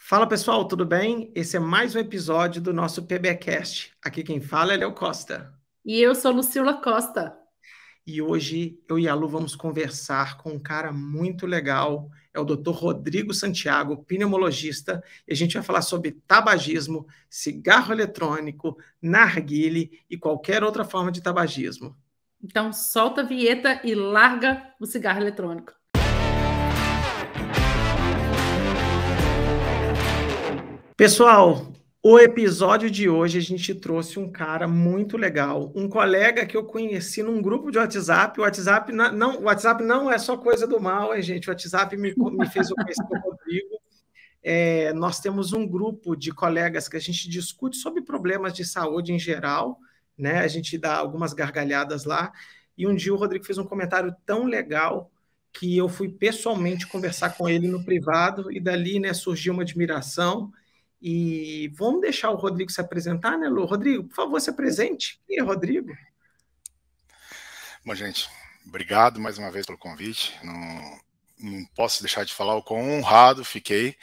Fala pessoal, tudo bem? Esse é mais um episódio do nosso PBcast. Aqui quem fala é Léo Costa. E eu sou Lucila Costa. E hoje eu e a Lu vamos conversar com um cara muito legal, é o Dr. Rodrigo Santiago, pneumologista, e a gente vai falar sobre tabagismo, cigarro eletrônico, narguile e qualquer outra forma de tabagismo. Então, solta a vinheta e larga o cigarro eletrônico. Pessoal, o episódio de hoje a gente trouxe um cara muito legal, um colega que eu conheci num grupo de WhatsApp. O WhatsApp não é só coisa do mal, hein, gente? O WhatsApp me fez eu conhecer o Rodrigo. Nós temos um grupo de colegas que a gente discute sobre problemas de saúde em geral, né? A gente dá algumas gargalhadas lá. E um dia o Rodrigo fez um comentário tão legal que eu fui pessoalmente conversar com ele no privado e dali, né, surgiu uma admiração. E vamos deixar o Rodrigo se apresentar, né, Lu? Rodrigo, por favor, se apresente. Quem é Rodrigo? Bom, gente, obrigado mais uma vez pelo convite. Não posso deixar de falar o quão honrado fiquei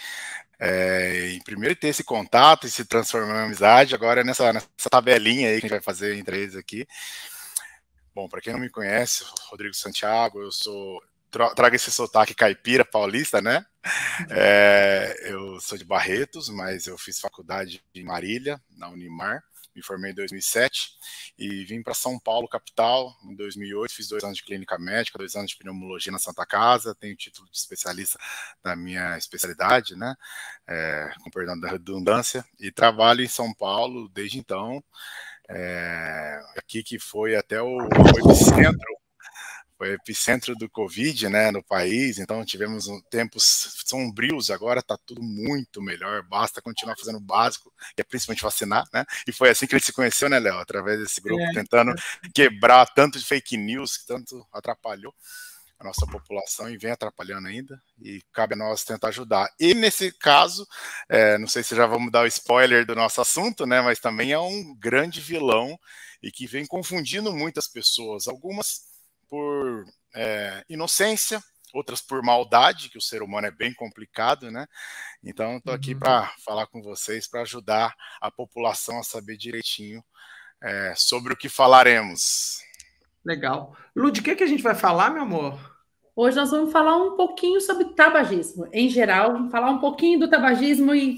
em primeiro ter esse contato e se transformar em amizade. Agora nessa tabelinha aí que a gente vai fazer entre eles aqui. Bom, para quem não me conhece, Rodrigo Santiago, eu trago esse sotaque caipira paulista, né? Eu sou de Barretos, mas eu fiz faculdade em Marília, na Unimar. Me formei em 2007 e vim para São Paulo, capital, em 2008. Fiz 2 anos de clínica médica, 2 anos de pneumologia na Santa Casa. Tenho título de especialista da minha especialidade, né? Com perdão da redundância. E trabalho em São Paulo desde então. Aqui que foi até o epicentro. Foi epicentro do Covid, né, no país, então tivemos tempos sombrios, agora está tudo muito melhor, basta continuar fazendo o básico, que é principalmente vacinar, né, e foi assim que ele se conheceu, né, Léo, através desse grupo, tentando quebrar tanto de fake news, que tanto atrapalhou a nossa população e vem atrapalhando ainda, e cabe a nós tentar ajudar. E nesse caso, não sei se já vamos dar o spoiler do nosso assunto, né, mas também é um grande vilão e que vem confundindo muitas pessoas, algumas por inocência, outras por maldade, que o ser humano é bem complicado, né? Então, estou aqui para falar com vocês, para ajudar a população a saber direitinho sobre o que falaremos. Legal. Lu, de que a gente vai falar, meu amor? Hoje nós vamos falar um pouquinho sobre tabagismo. Em geral, vamos falar um pouquinho do tabagismo e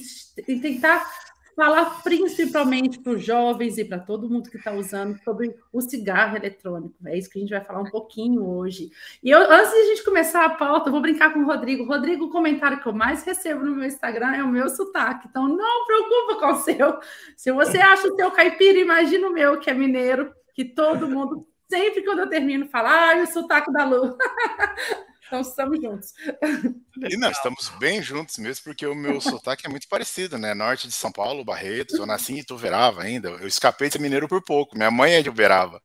tentar falar principalmente para os jovens e para todo mundo que está usando sobre o cigarro eletrônico. É isso que a gente vai falar um pouquinho hoje. E antes de a gente começar a pauta, eu vou brincar com o Rodrigo. Rodrigo, o comentário que eu mais recebo no meu Instagram é o meu sotaque. Então, não preocupa com o seu. Se você acha o seu caipira, imagina o meu, que é mineiro, que todo mundo, sempre quando eu termino, fala, o sotaque da Lu. Então, estamos juntos. E não, estamos bem juntos mesmo, porque o meu sotaque é muito parecido, né? Norte de São Paulo, Barretos, eu nasci em Ituverava ainda. Eu escapei de ser mineiro por pouco. Minha mãe é de Uberaba.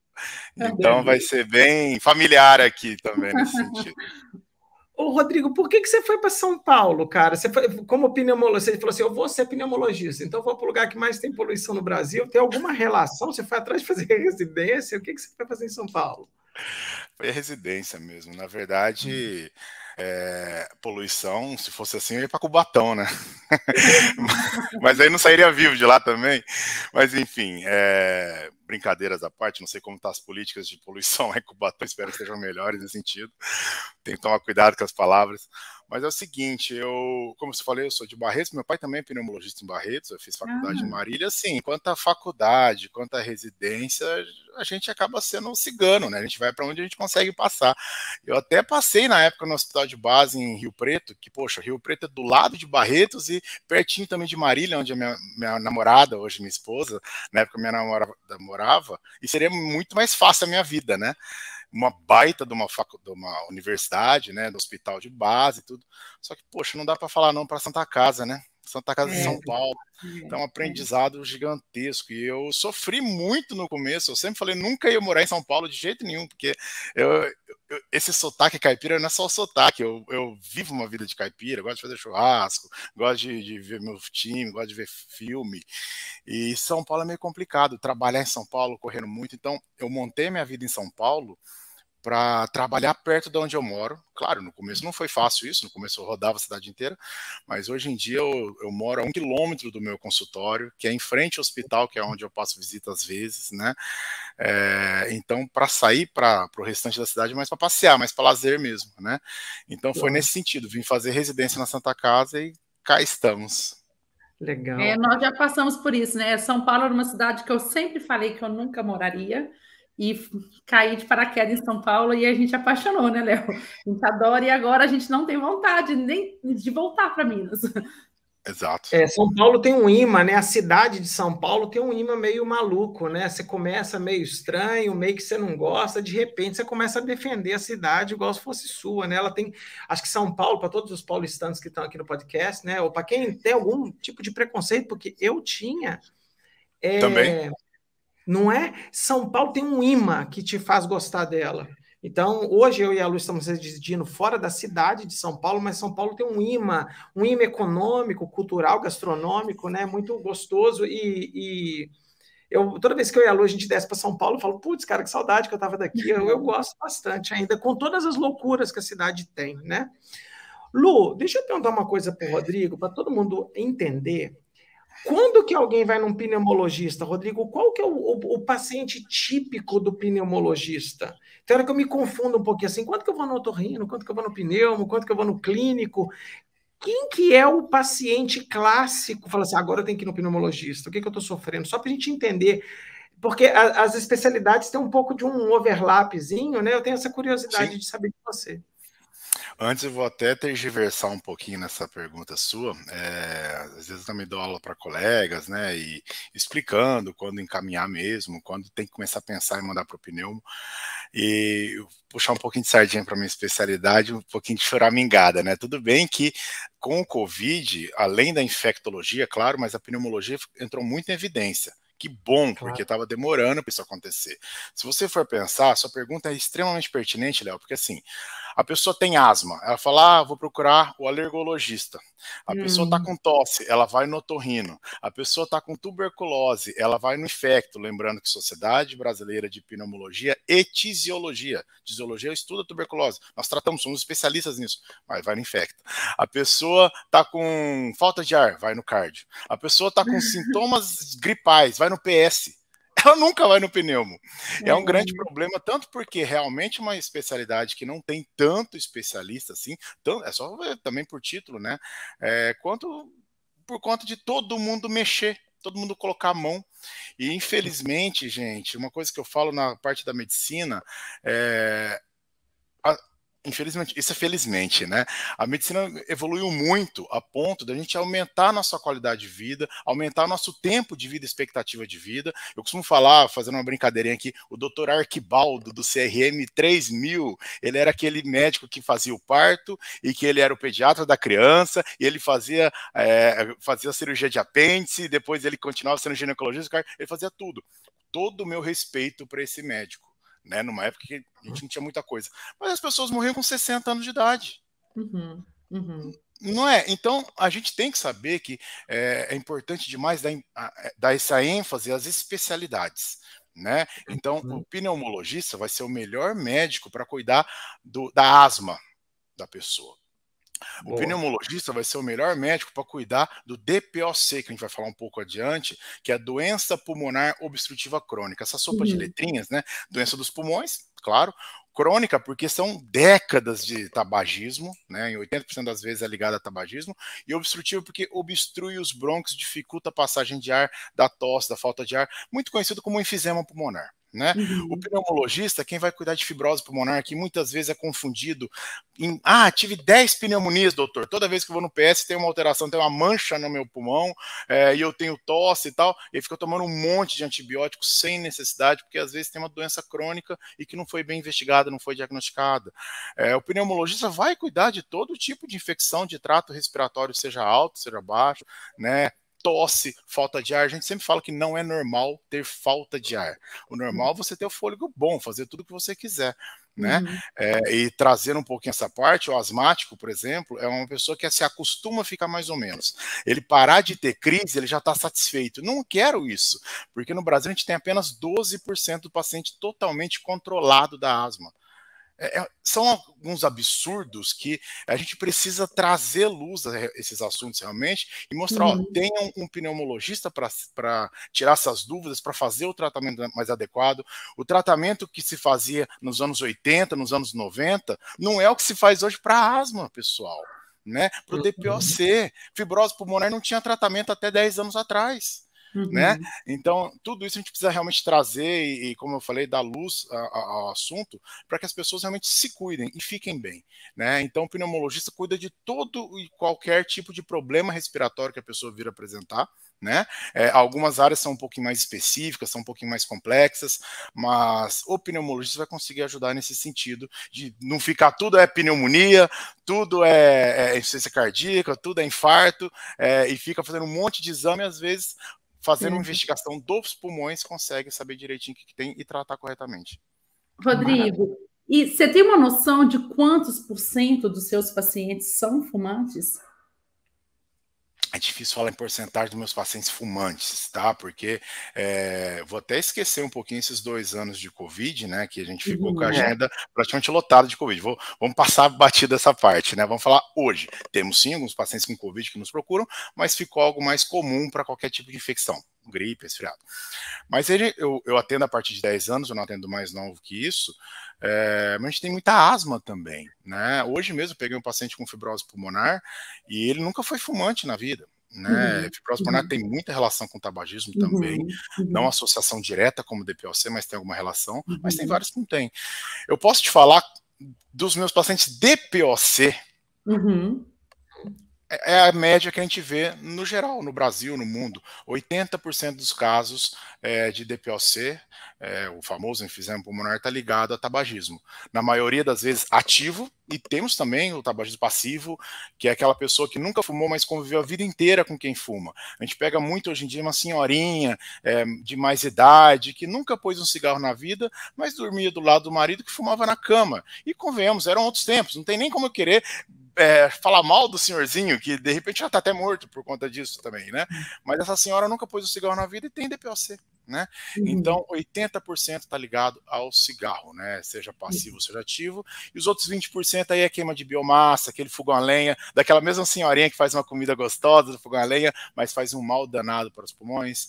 Então vai ser bem familiar aqui também nesse sentido. Ô, Rodrigo, por que você foi para São Paulo, cara? Você foi como pneumologista, você falou assim: eu vou ser pneumologista, então vou para o lugar que mais tem poluição no Brasil. Tem alguma relação? Você foi atrás de fazer residência? O que você foi fazer em São Paulo? Foi a residência mesmo. Na verdade, poluição, se fosse assim, eu ia para Cubatão, né? Mas aí não sairia vivo de lá também. Mas enfim, brincadeiras à parte, não sei como estão as políticas de poluição lá em Cubatão, espero que sejam melhores nesse sentido. Tem que tomar cuidado com as palavras. Mas é o seguinte, como você falei, eu sou de Barretos, meu pai também é pneumologista em Barretos, eu fiz faculdade em Marília, assim, quanto à faculdade, quanto à residência, a gente acaba sendo um cigano, né? A gente vai para onde a gente consegue passar. Eu até passei na época no hospital de base em Rio Preto, que, poxa, Rio Preto é do lado de Barretos e pertinho também de Marília, onde a minha namorada, hoje minha esposa, na época minha namorada morava, e seria muito mais fácil a minha vida, né? Uma baita de uma universidade, né, do hospital de base e tudo. Só que, poxa, não dá para falar não para Santa Casa, né? Santa Casa de São Paulo. Então, um aprendizado gigantesco. E eu sofri muito no começo. Eu sempre falei, nunca ia morar em São Paulo de jeito nenhum, porque esse sotaque caipira não é só o sotaque. Eu vivo uma vida de caipira, gosto de fazer churrasco, gosto de ver meu time, gosto de ver filme. E São Paulo é meio complicado. Trabalhar em São Paulo, correndo muito. Então, eu montei minha vida em São Paulo para trabalhar perto de onde eu moro. Claro, no começo não foi fácil isso, no começo eu rodava a cidade inteira, mas hoje em dia eu moro a 1 quilômetro do meu consultório, que é em frente ao hospital, que é onde eu passo visita às vezes, né? Então, para sair para o restante da cidade, mais para passear, mais para lazer mesmo, né? Então foi nesse sentido, vim fazer residência na Santa Casa e cá estamos. Legal. Nós já passamos por isso, né? São Paulo era uma cidade que eu sempre falei que eu nunca moraria e caí de paraquedas em São Paulo e a gente apaixonou, né, Léo? A gente adora e agora a gente não tem vontade nem de voltar para Minas. Exato. São Paulo tem um imã, né? A cidade de São Paulo tem um imã meio maluco, né? Você começa meio estranho, meio que você não gosta, de repente você começa a defender a cidade igual se fosse sua, né? Ela tem, acho que São Paulo, para todos os paulistanos que estão aqui no podcast, né? Ou para quem tem algum tipo de preconceito, porque eu tinha. Também. Não é? São Paulo tem um imã que te faz gostar dela. Então, hoje eu e a Lu estamos residindo fora da cidade de São Paulo, mas São Paulo tem um imã econômico, cultural, gastronômico, né? Muito gostoso. E toda vez que eu e a Lu a gente desce para São Paulo, eu falo, putz, cara, que saudade que eu estava daqui. Eu gosto bastante ainda, com todas as loucuras que a cidade tem, né? Lu, deixa eu perguntar uma coisa para o Rodrigo, para todo mundo entender. Quando que alguém vai num pneumologista, Rodrigo? Qual que é o paciente típico do pneumologista? Tem hora que eu me confundo um pouquinho assim, quanto que eu vou no otorrino, quanto que eu vou no pneumo, quanto que eu vou no clínico? Quem que é o paciente clássico? Fala assim, agora eu tenho que ir no pneumologista, o que que eu estou sofrendo? Só para a gente entender, porque as especialidades têm um pouco de um overlapzinho, né? Eu tenho essa curiosidade Sim. de saber de você. Antes eu vou até tergiversar um pouquinho nessa pergunta sua. Às vezes eu também dou aula para colegas, né? E explicando quando encaminhar mesmo, quando tem que começar a pensar em mandar para o pneumo. E puxar um pouquinho de sardinha para minha especialidade, um pouquinho de choramingada, né? Tudo bem que com o Covid, além da infectologia, claro, mas a pneumologia entrou muito em evidência. Que bom, porque estava demorando para isso acontecer. Se você for pensar, sua pergunta é extremamente pertinente, Léo, porque assim, a pessoa tem asma, ela fala, vou procurar o alergologista. A pessoa está com tosse, ela vai no otorrino. A pessoa está com tuberculose, ela vai no infecto. Lembrando que Sociedade Brasileira de Pneumologia e Tisiologia. Tisiologia estuda a tuberculose. Nós tratamos, somos especialistas nisso, mas vai no infecto. A pessoa está com falta de ar, vai no cardio. A pessoa está com sintomas gripais, vai no PS. Ela nunca vai no pneumo. É um grande problema, tanto porque realmente é uma especialidade que não tem tanto especialista assim, é só ver também por título, né? Quanto por conta de todo mundo mexer, todo mundo colocar a mão. E infelizmente, gente, uma coisa que eu falo na parte da medicina infelizmente, isso é felizmente, né? A medicina evoluiu muito a ponto da gente aumentar a nossa qualidade de vida, aumentar nosso tempo de vida, expectativa de vida. Eu costumo falar, fazendo uma brincadeirinha aqui, o Dr. Arquibaldo, do CRM 3000, ele era aquele médico que fazia o parto e que ele era o pediatra da criança, e ele fazia cirurgia de apêndice, depois ele continuava sendo ginecologista, ele fazia tudo. Todo o meu respeito para esse médico. Né, numa época que a gente não tinha muita coisa. Mas as pessoas morriam com 60 anos de idade. Não é? Então, a gente tem que saber que é importante demais dar essa ênfase às especialidades. Né? Então, o pneumologista vai ser o melhor médico para cuidar da asma da pessoa. O pneumologista vai ser o melhor médico para cuidar do DPOC, que a gente vai falar um pouco adiante, que é a doença pulmonar obstrutiva crônica. Essa sopa de letrinhas, né? Doença dos pulmões, claro. Crônica, porque são décadas de tabagismo, né? Em 80% das vezes é ligada a tabagismo. E obstrutiva porque obstrui os brônquios, dificulta a passagem de ar, da tosse, da falta de ar, muito conhecido como enfisema pulmonar. Né? O pneumologista, quem vai cuidar de fibrose pulmonar, que muitas vezes é confundido em, tive 10 pneumonias, doutor, toda vez que eu vou no PS tem uma alteração, tem uma mancha no meu pulmão, e eu tenho tosse e tal, e fica tomando um monte de antibióticos sem necessidade, porque às vezes tem uma doença crônica e que não foi bem investigada, não foi diagnosticada. O pneumologista vai cuidar de todo tipo de infecção de trato respiratório, seja alto, seja baixo, né? Tosse, falta de ar, a gente sempre fala que não é normal ter falta de ar. O normal é você ter o fôlego bom, fazer tudo o que você quiser, né? E trazer um pouquinho essa parte, o asmático, por exemplo, é uma pessoa que se acostuma a ficar mais ou menos. Ele parar de ter crise, ele já está satisfeito. Não quero isso, porque no Brasil a gente tem apenas 12% do paciente totalmente controlado da asma. São alguns absurdos que a gente precisa trazer luz a esses assuntos realmente e mostrar, ó, tem um pneumologista para tirar essas dúvidas, para fazer o tratamento mais adequado. O tratamento que se fazia nos anos 80, nos anos 90, não é o que se faz hoje para asma, pessoal, né? Para o DPOC, fibrose pulmonar não tinha tratamento até 10 anos atrás. Né? Então, tudo isso a gente precisa realmente trazer e como eu falei, dar luz ao assunto para que as pessoas realmente se cuidem e fiquem bem, né? Então, o pneumologista cuida de todo e qualquer tipo de problema respiratório que a pessoa vir apresentar, né? Algumas áreas são um pouquinho mais específicas, são um pouquinho mais complexas, mas o pneumologista vai conseguir ajudar nesse sentido de não ficar tudo é pneumonia, tudo é insuficiência cardíaca, tudo é infarto, e fica fazendo um monte de exame, às vezes fazendo uma investigação dos pulmões, consegue saber direitinho o que tem e tratar corretamente. Rodrigo, e você tem uma noção de quantos % dos seus pacientes são fumantes? É difícil falar em porcentagem dos meus pacientes fumantes, tá? Porque vou até esquecer um pouquinho esses 2 anos de Covid, né? Que a gente ficou com a agenda praticamente lotada de Covid. Vamos passar batida essa parte, né? Vamos falar hoje. Temos sim alguns pacientes com Covid que nos procuram, mas ficou algo mais comum para qualquer tipo de infecção, gripe, resfriado. Mas eu atendo a partir de 10 anos, eu não atendo mais novo que isso. Mas a gente tem muita asma também, né? Hoje mesmo eu peguei um paciente com fibrose pulmonar e ele nunca foi fumante na vida, né? Fibrose pulmonar tem muita relação com tabagismo também, não associação direta como DPOC, mas tem alguma relação, mas tem vários que não tem. Eu posso te falar dos meus pacientes DPOC, é a média que a gente vê no geral, no Brasil, no mundo. 80% dos casos de DPOC, o famoso enfisema pulmonar, está ligado a tabagismo. Na maioria das vezes ativo, e temos também o tabagismo passivo, que é aquela pessoa que nunca fumou, mas conviveu a vida inteira com quem fuma. A gente pega muito hoje em dia uma senhorinha de mais idade, que nunca pôs um cigarro na vida, mas dormia do lado do marido que fumava na cama. E convenhamos, eram outros tempos, não tem nem como eu querer falar mal do senhorzinho, que de repente já está até morto por conta disso também, né? Mas essa senhora nunca pôs o cigarro na vida e tem DPOC, né? Então, 80% está ligado ao cigarro, né? Seja passivo, seja ativo, e os outros 20% aí é queima de biomassa, aquele fogão a lenha, daquela mesma senhorinha que faz uma comida gostosa do fogão a lenha, mas faz um mal danado para os pulmões.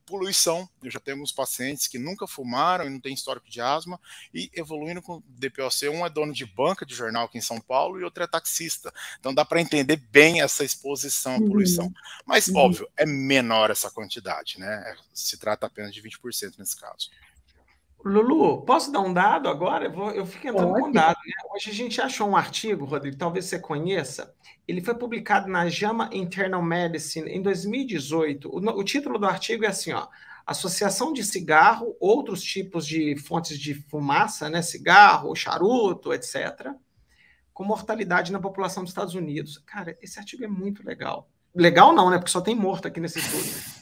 Poluição, eu já tenho alguns pacientes que nunca fumaram e não tem histórico de asma e evoluindo com DPOC. Um é dono de banca de jornal aqui em São Paulo e outro é taxista. Então dá para entender bem essa exposição à poluição. Mas, óbvio, é menor essa quantidade, né? Se trata apenas de 20% nesse caso. Lulu, posso dar um dado agora? Eu fico entrando com dado, né? Hoje a gente achou um artigo, Rodrigo, talvez você conheça. Ele foi publicado na JAMA Internal Medicine em 2018. O título do artigo é assim, ó, Associação de cigarro, outros tipos de fontes de fumaça, né? Cigarro, charuto, etc., com mortalidade na população dos Estados Unidos. Cara, esse artigo é muito legal. Legal não, né? Porque só tem morto aqui nesse estudo.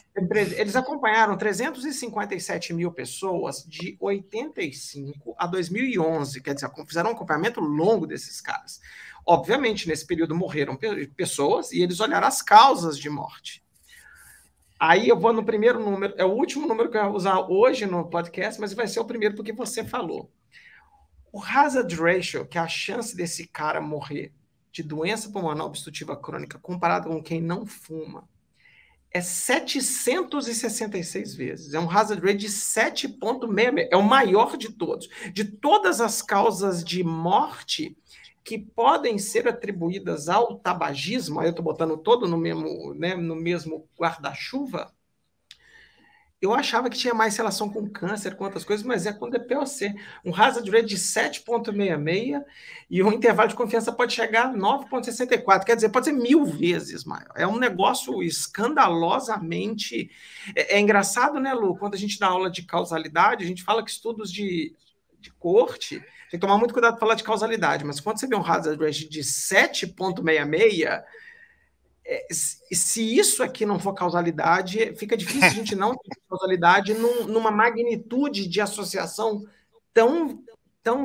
Eles acompanharam 357 mil pessoas de 85 a 2011, quer dizer, fizeram um acompanhamento longo desses caras. Obviamente, nesse período morreram pessoas e eles olharam as causas de morte. Aí eu vou no primeiro número, é o último número que eu vou usar hoje no podcast, mas vai ser o primeiro porque você falou. O hazard ratio, que é a chance desse cara morrer de doença pulmonar obstrutiva crônica comparado com quem não fuma, é 766 vezes. É um hazard ratio de 7,66. É o maior de todos. De todas as causas de morte que podem ser atribuídas ao tabagismo, aí eu estou botando todo no mesmo, né, no mesmo guarda-chuva, eu achava que tinha mais relação com câncer, com outras coisas, mas é com DPOC. Um hazard ratio de 7,66 e o intervalo de confiança pode chegar a 9,64. Quer dizer, pode ser 1000 vezes maior. É um negócio escandalosamente... É engraçado, né, Lu? Quando a gente dá aula de causalidade, a gente fala que estudos de corte... Tem que tomar muito cuidado para falar de causalidade, mas quando você vê um hazard ratio de 7,66... se isso aqui não for causalidade, fica difícil a gente não ter causalidade numa magnitude de associação tão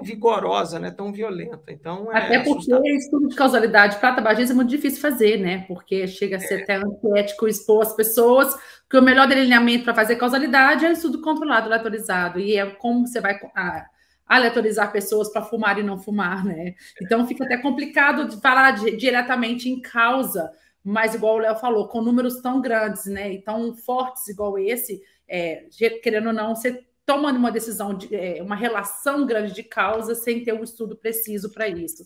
vigorosa, né, tão violenta. Então, até porque estudo de causalidade para tabagismo é muito difícil fazer, né? Porque chega a ser até antiético expor as pessoas, que o melhor delineamento para fazer causalidade é o estudo controlado, aleatorizado, e é como você vai aleatorizar pessoas para fumar e não fumar, né? Então fica até complicado de falar diretamente em causa, mas igual o Léo falou, com números tão grandes, né? E tão fortes igual esse, querendo ou não, você tomando uma decisão, uma relação grande de causa sem ter um estudo preciso para isso.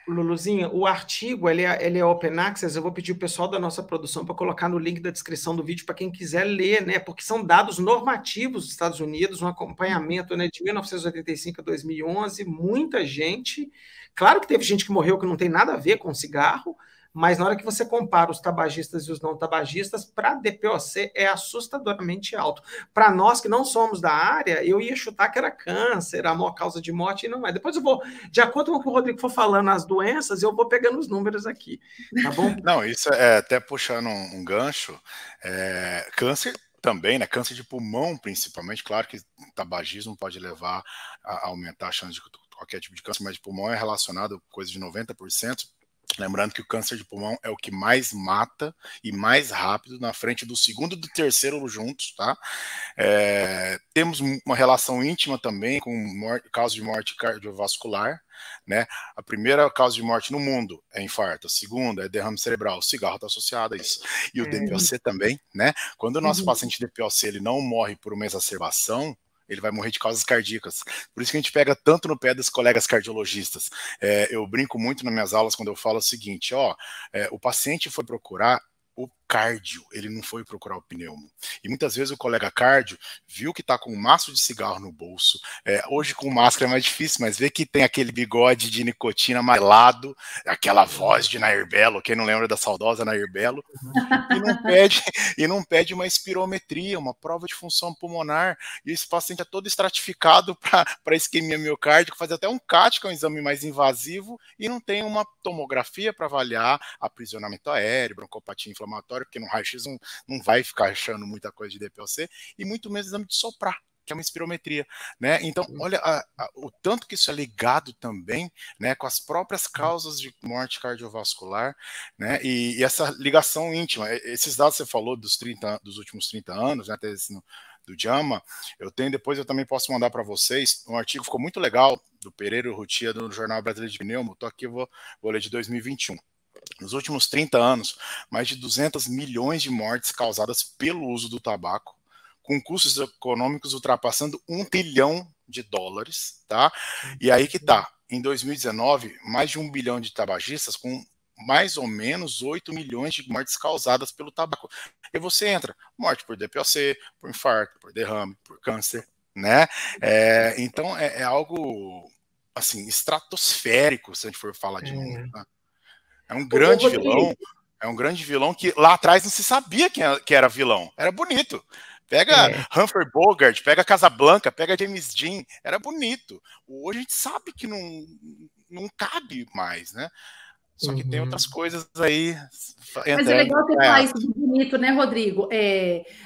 Luluzinha, o artigo ele é open access, eu vou pedir o pessoal da nossa produção para colocar no link da descrição do vídeo para quem quiser ler, né? Porque são dados normativos dos Estados Unidos, um acompanhamento, né, de 1985 a 2011, muita gente. Claro que teve gente que morreu que não tem nada a ver com cigarro, mas na hora que você compara os tabagistas e os não tabagistas, para DPOC é assustadoramente alto. Para nós que não somos da área, eu ia chutar que era câncer, a maior causa de morte, e não é. Depois eu vou, de acordo com o que o Rodrigo for falando as doenças, eu vou pegando os números aqui, tá bom? Não, isso é até puxando um gancho, câncer também, né? Câncer de pulmão, principalmente. Claro que tabagismo pode levar a aumentar a chance de qualquer tipo de câncer, mas de pulmão é relacionado a coisa de 90%. Lembrando que o câncer de pulmão é o que mais mata e mais rápido, na frente do segundo e do terceiro juntos, tá? Temos uma relação íntima também com causa de morte cardiovascular, né? A primeira causa de morte no mundo é infarto, a segunda é derrame cerebral, o cigarro está associado a isso. E o DPOC também, né? Quando o nosso paciente DPOC ele não morre por uma exacerbação, ele vai morrer de causas cardíacas. Por isso que a gente pega tanto no pé dos colegas cardiologistas. Eu brinco muito nas minhas aulas quando eu falo o seguinte, o paciente foi procurar o cardio, ele não foi procurar o pneumo. E muitas vezes o colega cardio viu que está com um maço de cigarro no bolso, hoje com máscara é mais difícil, mas vê que tem aquele bigode de nicotina amarelado, aquela voz de Nair Belo, quem não lembra da saudosa Nair Belo, e não pede uma espirometria, uma prova de função pulmonar, e esse paciente é todo estratificado para isquemia miocárdica, fazer até um CAT, que é um exame mais invasivo, e não tem uma tomografia para avaliar aprisionamento aéreo, broncopatia inflamatória, porque no raio-x não vai ficar achando muita coisa de DPOC, e muito menos exame de soprar, que é uma espirometria, né? Então, olha o tanto que isso é ligado também, né, com as próprias causas de morte cardiovascular, né? E essa ligação íntima, esses dados que você falou dos últimos 30 anos, né, do JAMA, depois eu também posso mandar para vocês, um artigo ficou muito legal, do Pereira e Rutia, do Jornal Brasileiro de Pneumo, tô aqui, vou ler de 2021. Nos últimos 30 anos, mais de 200 milhões de mortes causadas pelo uso do tabaco, com custos econômicos ultrapassando $1 trilhão, tá? E aí que tá, em 2019, mais de 1 bilhão de tabagistas, com mais ou menos 8 milhões de mortes causadas pelo tabaco. E você entra, morte por DPOC, por infarto, por derrame, por câncer, né? Então é algo, assim, estratosférico, se a gente for falar de número, né? É um grande vilão que lá atrás não se sabia que era vilão. Era bonito. Pega Humphrey Bogart, pega Casablanca, pega James Dean, era bonito. Hoje a gente sabe que não cabe mais, né? Só que tem outras coisas aí. Mas é legal você falar isso de bonito, né, Rodrigo?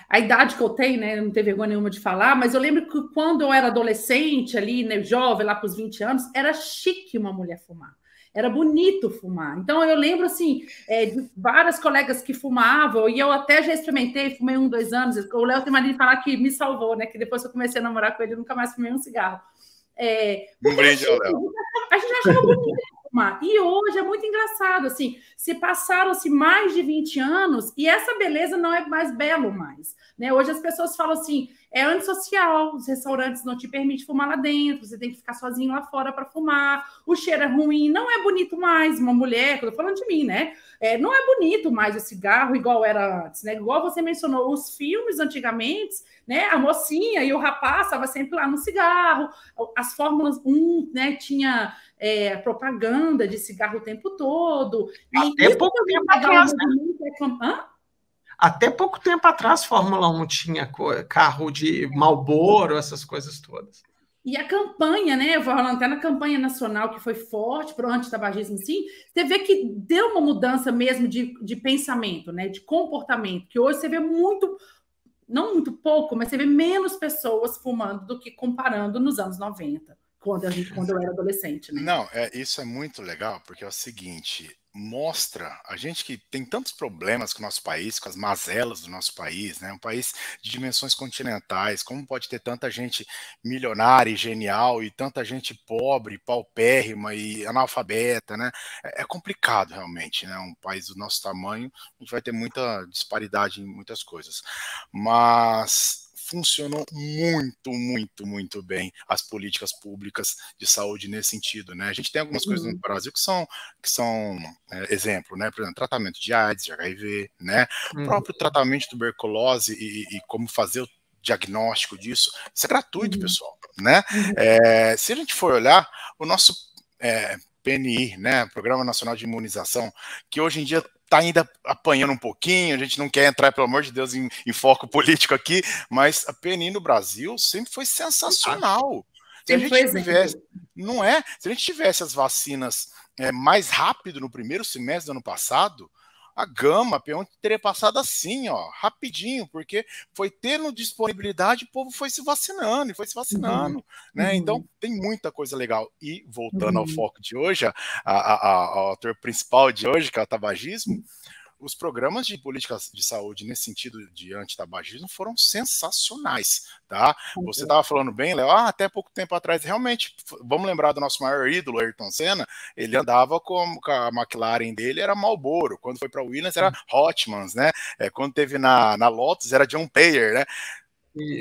A idade que eu tenho, né? Não tenho vergonha nenhuma de falar, mas eu lembro que quando eu era adolescente ali, né, jovem, lá para os 20 anos, era chique uma mulher fumar. Era bonito fumar. Então, eu lembro, assim, de várias colegas que fumavam, e eu até já experimentei, fumei 1, 2 anos. O Léo tem mania de falar que me salvou, né? Que depois que eu comecei a namorar com ele, eu nunca mais fumei um cigarro. Um brinde ao Léo. A gente achava bonito fumar. E hoje é muito engraçado, assim, se passaram-se mais de 20 anos e essa beleza não é mais belo mais, né? Hoje as pessoas falam assim, é antissocial, os restaurantes não te permitem fumar lá dentro, você tem que ficar sozinho lá fora para fumar, o cheiro é ruim, não é bonito mais uma mulher, eu tô falando de mim, né? Não é bonito mais o cigarro igual era antes, né? Igual você mencionou, os filmes antigamente, né? A mocinha e o rapaz estavam sempre lá no cigarro, as Fórmulas 1, né? Tinha propaganda de cigarro o tempo todo. Até pouco tempo atrás, né? Até pouco tempo atrás, Fórmula 1 tinha carro de Marlboro, essas coisas todas. E a campanha, né? Eu vou falando até na campanha nacional, que foi forte para o antitabagismo, sim, você vê que deu uma mudança mesmo de pensamento, né? De comportamento, que hoje você vê muito, não muito pouco, mas você vê menos pessoas fumando do que comparando nos anos 90. quando eu era adolescente, né? Não, isso é muito legal, porque é o seguinte, mostra a gente que tem tantos problemas com o nosso país, com as mazelas do nosso país, né? Um país de dimensões continentais, como pode ter tanta gente milionária e genial e tanta gente pobre, paupérrima e analfabeta, né? É complicado realmente, né? Um país do nosso tamanho, a gente vai ter muita disparidade em muitas coisas, mas funcionou muito, muito, muito bem as políticas públicas de saúde nesse sentido, né? A gente tem algumas coisas no Brasil que são exemplo, né? Por exemplo, tratamento de AIDS, de HIV, né? O próprio tratamento de tuberculose e como fazer o diagnóstico disso, isso é gratuito, pessoal, né? Se a gente for olhar, o nosso PNI, né? Programa Nacional de Imunização, que hoje em dia está ainda apanhando um pouquinho, a gente não quer entrar, pelo amor de Deus, em foco político aqui, mas a PNI no Brasil sempre foi sensacional. Se a gente tivesse, não é? Se a gente tivesse as vacinas mais rápido no primeiro semestre do ano passado, a Gama, a P1 teria passado assim, ó, rapidinho, porque foi tendo disponibilidade, o povo foi se vacinando, né? Então, tem muita coisa legal. E, voltando ao foco de hoje, ao autor principal de hoje, que é o tabagismo, os programas de políticas de saúde nesse sentido de antitabagismo foram sensacionais, tá? Você estava falando bem, Léo, até pouco tempo atrás, realmente, vamos lembrar do nosso maior ídolo, Ayrton Senna, ele andava com a McLaren dele, era Marlboro, quando foi para Williams era Hotmans, né? Quando teve na Lotus era John Player, né?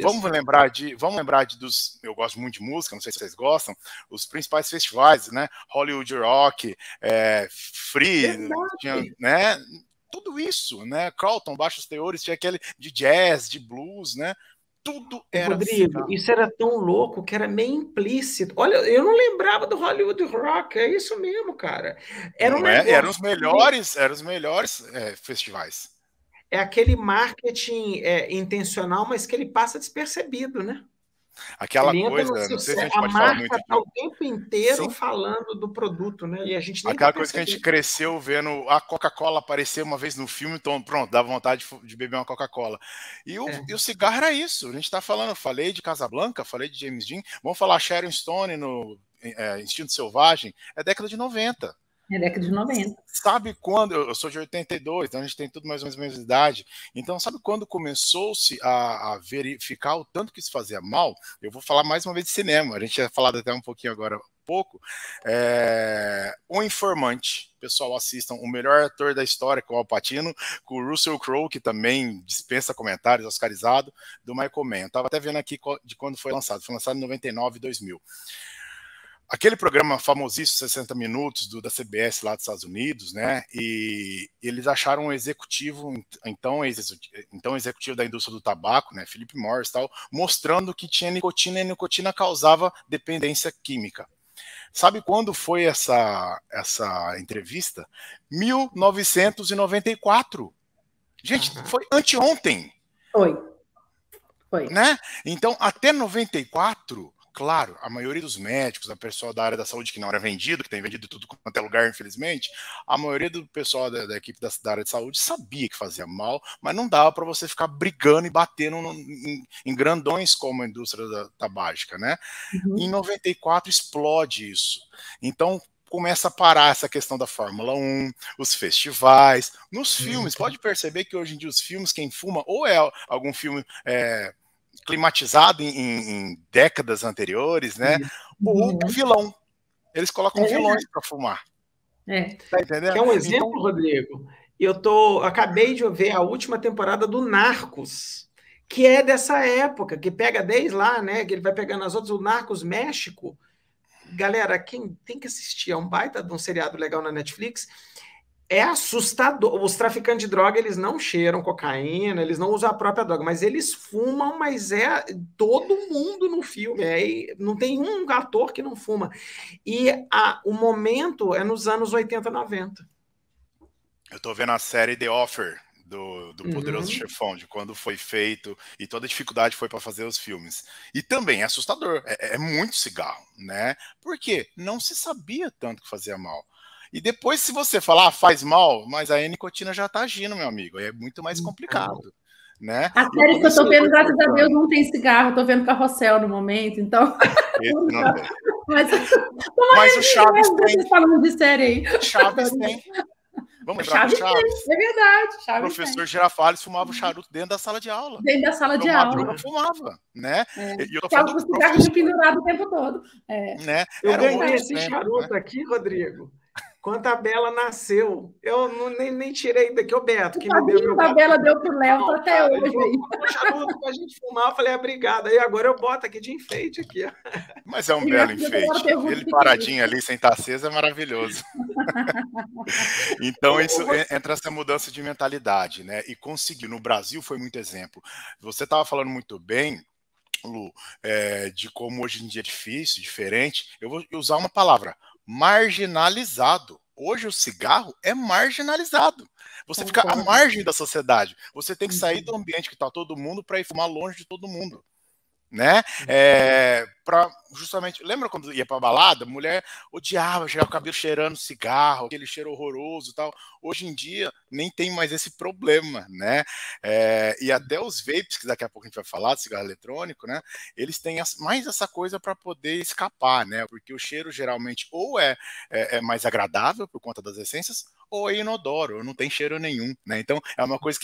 Vamos lembrar dos. Eu gosto muito de música, não sei se vocês gostam, os principais festivais, né? Hollywood Rock, Free, né? Tudo isso, né? Carlton, Baixos Teores, tinha aquele de jazz, de blues, né? Tudo era. Rodrigo, isso era tão louco que era meio implícito. Olha, eu não lembrava do Hollywood Rock, é isso mesmo, cara. Eram os melhores festivais. É aquele marketing intencional, mas que ele passa despercebido, né? Aquela coisa, não sei se a gente pode falar muito. A marca está o tempo inteiro falando do produto, né? E a gente nem aquela coisa que a gente cresceu vendo a Coca-Cola aparecer uma vez no filme, então pronto, dá vontade de beber uma Coca-Cola. E o cigarro era isso. A gente está falando, falei de Casablanca, falei de James Dean, vamos falar Sharon Stone no Instinto Selvagem, é década de 90. É década de 90. Sabe quando? Eu sou de 82, então a gente tem tudo mais ou menos a mesma idade. Então, sabe quando começou-se a verificar o tanto que isso fazia mal? Eu vou falar mais uma vez de cinema. A gente tinha falado até um pouquinho agora, pouco. O Informante. Pessoal, assistam. O melhor ator da história, com o Al Pacino, com o Russell Crowe, que também dispensa comentários, oscarizado, do Michael Mann. Eu estava até vendo aqui de quando foi lançado. Foi lançado em 99 e 2000. Aquele programa famosíssimo, 60 Minutos, da CBS lá dos Estados Unidos, né? E eles acharam um executivo, então executivo da indústria do tabaco, né? Philip Morris e tal, mostrando que tinha nicotina e a nicotina causava dependência química. Sabe quando foi essa entrevista? 1994. Gente, foi anteontem. Foi. Né? Então, até 94... Claro, a maioria dos médicos, a pessoal da área da saúde que não era vendido, que tem vendido tudo quanto é lugar, infelizmente, a maioria do pessoal da equipe da área de saúde sabia que fazia mal, mas não dava para você ficar brigando e batendo em grandões como a indústria tabágica, né? Em 94 explode isso. Então, começa a parar essa questão da Fórmula 1, os festivais, nos filmes. Pode perceber que hoje em dia os filmes, quem fuma, ou é algum filme... climatizado em décadas anteriores, né? Ou vilão. Eles colocam vilões para fumar. Tá entendendo? Quer um exemplo, então, Rodrigo? Acabei de ver a última temporada do Narcos, que é dessa época, que pega desde lá, né? Que ele vai pegando as outras, o Narcos México. Galera, quem tem que assistir, é um baita de um seriado legal na Netflix. É assustador. Os traficantes de droga, eles não cheiram cocaína, eles não usam a própria droga, mas eles fumam, mas é todo mundo no filme. Não tem um ator que não fuma. E o momento é nos anos 80, 90. Eu tô vendo a série The Offer, do Poderoso Chefão, de quando foi feito e toda a dificuldade foi para fazer os filmes. E também é assustador. É muito cigarro, né? Por quê? Não se sabia tanto que fazia mal. E depois, se você falar, faz mal, mas a nicotina já está agindo, meu amigo. É muito mais complicado. né? A série que eu tô vendo, graças a Deus, não tem cigarro, eu tô vendo Carrossel no momento, então... Esse não tem. Mas o Chaves tem. Vocês falando de série aí. Chaves tem. Vamos lembrar do Chaves. Tem, é verdade. O professor Girafales fumava o charuto dentro da sala de aula. Dentro da sala de aula. Madruga fumava, né? E eu tô falando do cigarro pendurado o tempo todo. Né? Eu ganhei esse charuto, né? Aqui, Rodrigo. Quando a Bela nasceu, eu nem tirei daqui, o Beto. Que me deu a Bela deu pro Léo até hoje. Um charuto pra gente fumar, eu falei, obrigado. Aí agora eu boto aqui de enfeite. Aqui. Mas é um belo enfeite. Ele paradinho ali, sem estar aceso, é maravilhoso. Então, isso entra essa mudança de mentalidade, né? E conseguir. No Brasil foi muito exemplo. Você estava falando muito bem, Lu, de como hoje em dia é difícil, diferente. Eu vou usar uma palavra: marginalizado. Hoje o cigarro é marginalizado. Você fica à margem da sociedade. Você tem que sair do ambiente que está todo mundo para ir fumar longe de todo mundo, né? Pra justamente, lembra quando ia pra balada? A mulher odiava, chegava com o cabelo cheirando cigarro, aquele cheiro horroroso e tal. Hoje em dia nem tem mais esse problema, né? E até os vapes, que daqui a pouco a gente vai falar, de cigarro eletrônico, né? Eles têm mais essa coisa para poder escapar, né? Porque o cheiro geralmente ou é mais agradável por conta das essências, ou é inodoro, ou não tem cheiro nenhum, né? Então é uma coisa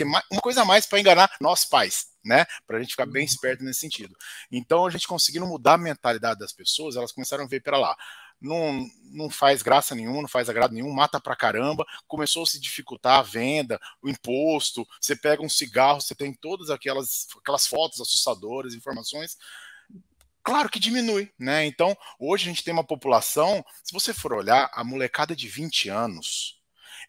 a mais para enganar nós pais, né? Para a gente ficar bem esperto nesse sentido. Então a gente conseguindo mudar a mentalidade das pessoas, elas começaram a ver para lá. Não faz graça nenhuma, não faz agrado nenhum, mata pra caramba, começou a se dificultar a venda, o imposto, você pega um cigarro, você tem todas aquelas fotos assustadoras, informações, claro que diminui, né? Então, hoje a gente tem uma população, se você for olhar, a molecada de 20 anos,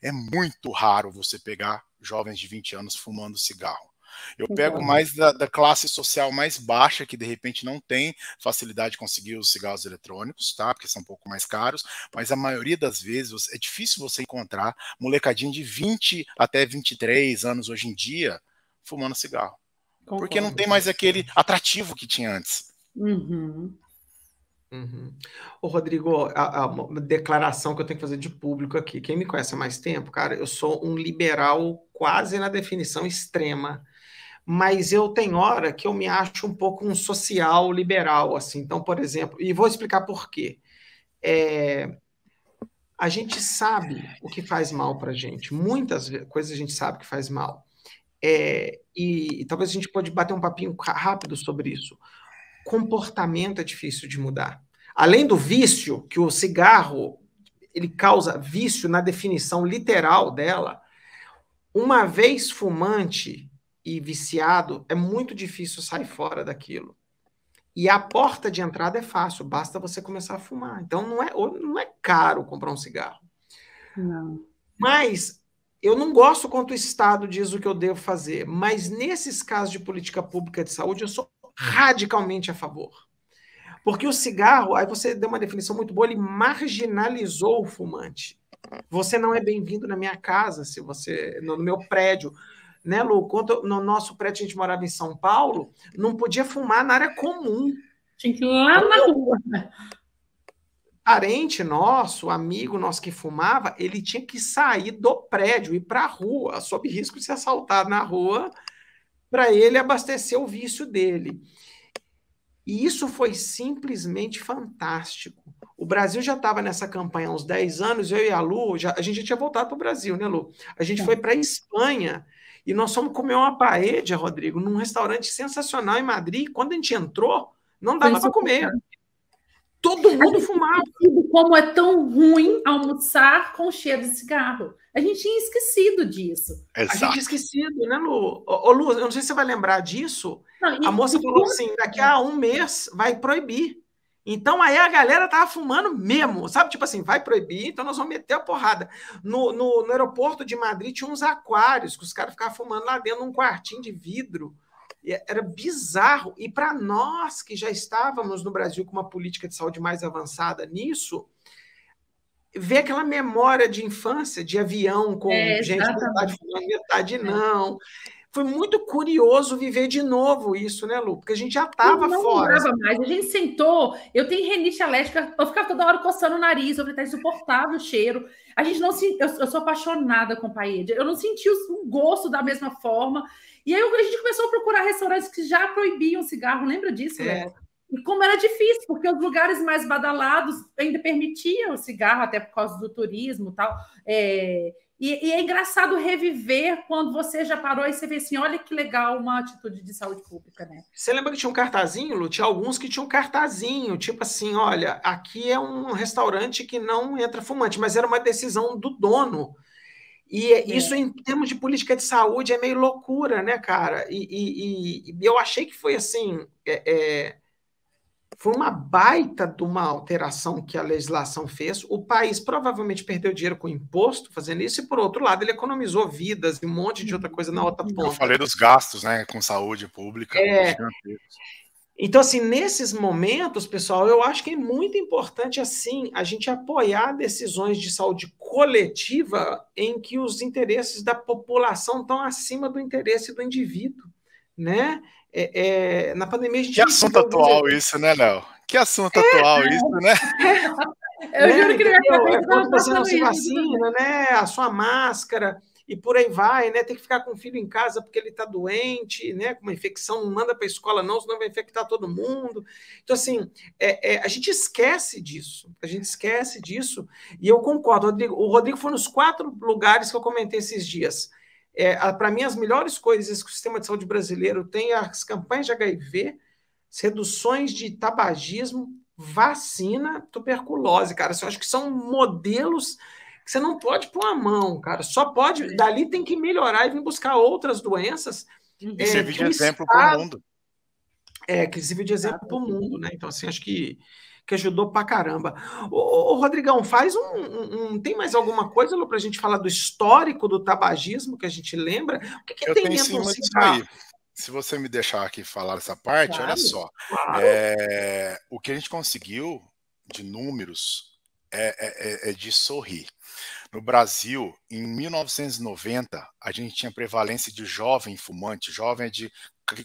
é muito raro você pegar jovens de 20 anos fumando cigarro. Eu pego mais da classe social mais baixa, que de repente não tem facilidade de conseguir os cigarros eletrônicos, tá? Porque são um pouco mais caros, mas a maioria das vezes é difícil você encontrar molecadinho de 20 até 23 anos hoje em dia fumando cigarro. Concordo. Porque não tem mais aquele atrativo que tinha antes. Ô, Rodrigo, a declaração que eu tenho que fazer de público aqui. Quem me conhece há mais tempo, cara, eu sou um liberal quase na definição extrema. Mas eu tenho hora que eu me acho um pouco um social liberal, assim. Então, por exemplo, e vou explicar por quê. A gente sabe o que faz mal para a gente. Muitas coisas a gente sabe que faz mal. E talvez a gente pode bater um papinho rápido sobre isso. Comportamento é difícil de mudar. Além do vício, que o cigarro ele causa vício na definição literal dela, uma vez fumante e viciado, é muito difícil sair fora daquilo. E a porta de entrada é fácil, basta você começar a fumar. Então não é caro comprar um cigarro. Não. Mas eu não gosto quando o Estado diz o que eu devo fazer, mas nesses casos de política pública de saúde, eu sou radicalmente a favor. Porque o cigarro, aí você deu uma definição muito boa, ele marginalizou o fumante. Você não é bem-vindo na minha casa, se você no meu prédio. Né, Lu? Quando no nosso prédio a gente morava em São Paulo, não podia fumar na área comum. Tinha que ir lá na rua. Parente nosso, amigo nosso que fumava, ele tinha que sair do prédio, ir para a rua, sob risco de ser assaltado na rua, para ele abastecer o vício dele. E isso foi simplesmente fantástico. O Brasil já estava nessa campanha há uns 10 anos, eu e a Lu, a gente já tinha voltado para o Brasil, né, Lu? A gente foi para a Espanha, e nós fomos comer uma paella, Rodrigo, num restaurante sensacional em Madrid. Quando a gente entrou, não dava para comer. Todo mundo fumava. Como é tão ruim almoçar com cheiro de cigarro. A gente tinha esquecido disso. Exato. A gente tinha esquecido, né, Lu? Ô, Lu, eu não sei se você vai lembrar disso. Não, a moça falou assim, daqui a um mês vai proibir. Então, aí a galera tava fumando mesmo, sabe? Tipo assim, vai proibir, então nós vamos meter a porrada. No aeroporto de Madrid tinha uns aquários que os caras ficavam fumando lá dentro, num quartinho de vidro. E era bizarro. E para nós que já estávamos no Brasil com uma política de saúde mais avançada nisso, ver aquela memória de infância, de avião com gente metade fumando, metade não. foi muito curioso viver de novo isso, né, Lu? Porque a gente já estava fora. Não mais. A gente sentou, eu tenho rinite alérgica, eu ficava toda hora coçando o nariz, eu falei, tá insuportável o cheiro. A gente não se, eu sou apaixonada com paella, eu não senti o gosto da mesma forma. E aí a gente começou a procurar restaurantes que já proibiam cigarro, lembra disso, Léo? E como era difícil, porque os lugares mais badalados ainda permitiam o cigarro, até por causa do turismo e tal. E é engraçado reviver quando você já parou e você vê assim, olha que legal uma atitude de saúde pública, né? Você lembra que tinha um cartazinho, Lu? Tinha alguns que tinham um cartazinho, tipo assim, olha, aqui é um restaurante que não entra fumante, mas era uma decisão do dono. E isso, em termos de política de saúde, é meio loucura, né, cara? E eu achei que foi assim, foi uma baita de uma alteração que a legislação fez. O país provavelmente perdeu dinheiro com imposto fazendo isso, e por outro lado, ele economizou vidas e um monte de outra coisa na outra ponta. Eu falei dos gastos, né, com saúde pública. Então, assim, nesses momentos, pessoal, eu acho que é muito importante, assim, a gente apoiar decisões de saúde coletiva em que os interesses da população estão acima do interesse do indivíduo, né? Na pandemia a gente... Que assunto atual isso, né, Léo? Que assunto atual isso, né? Eu juro que ele quando você não se vacina, né? A sua máscara... E por aí vai, né? Tem que ficar com o filho em casa porque ele está doente, né? Com uma infecção, não manda para a escola, não, senão vai infectar todo mundo. Então, assim, a gente esquece disso. A gente esquece disso. E eu concordo, Rodrigo. O Rodrigo foi nos 4 lugares que eu comentei esses dias. Para mim, as melhores coisas que o sistema de saúde brasileiro tem as campanhas de HIV, as reduções de tabagismo, vacina, tuberculose, cara. Eu acho que são modelos que você não pode pôr a mão, cara. Só pode... Dali tem que melhorar e vir buscar outras doenças. E servir de exemplo para o mundo. Que servir de exemplo para o mundo, né? Então, assim, acho que ajudou pra caramba. Ô, Rodrigão, faz tem mais alguma coisa, Lu, pra gente falar do histórico do tabagismo que a gente lembra? O que tem dentro do cigarro? Se você me deixar aqui falar essa parte, claro, olha só. Claro. O que a gente conseguiu de números é de sorrir. No Brasil, em 1990, a gente tinha prevalência de jovem fumante, jovem de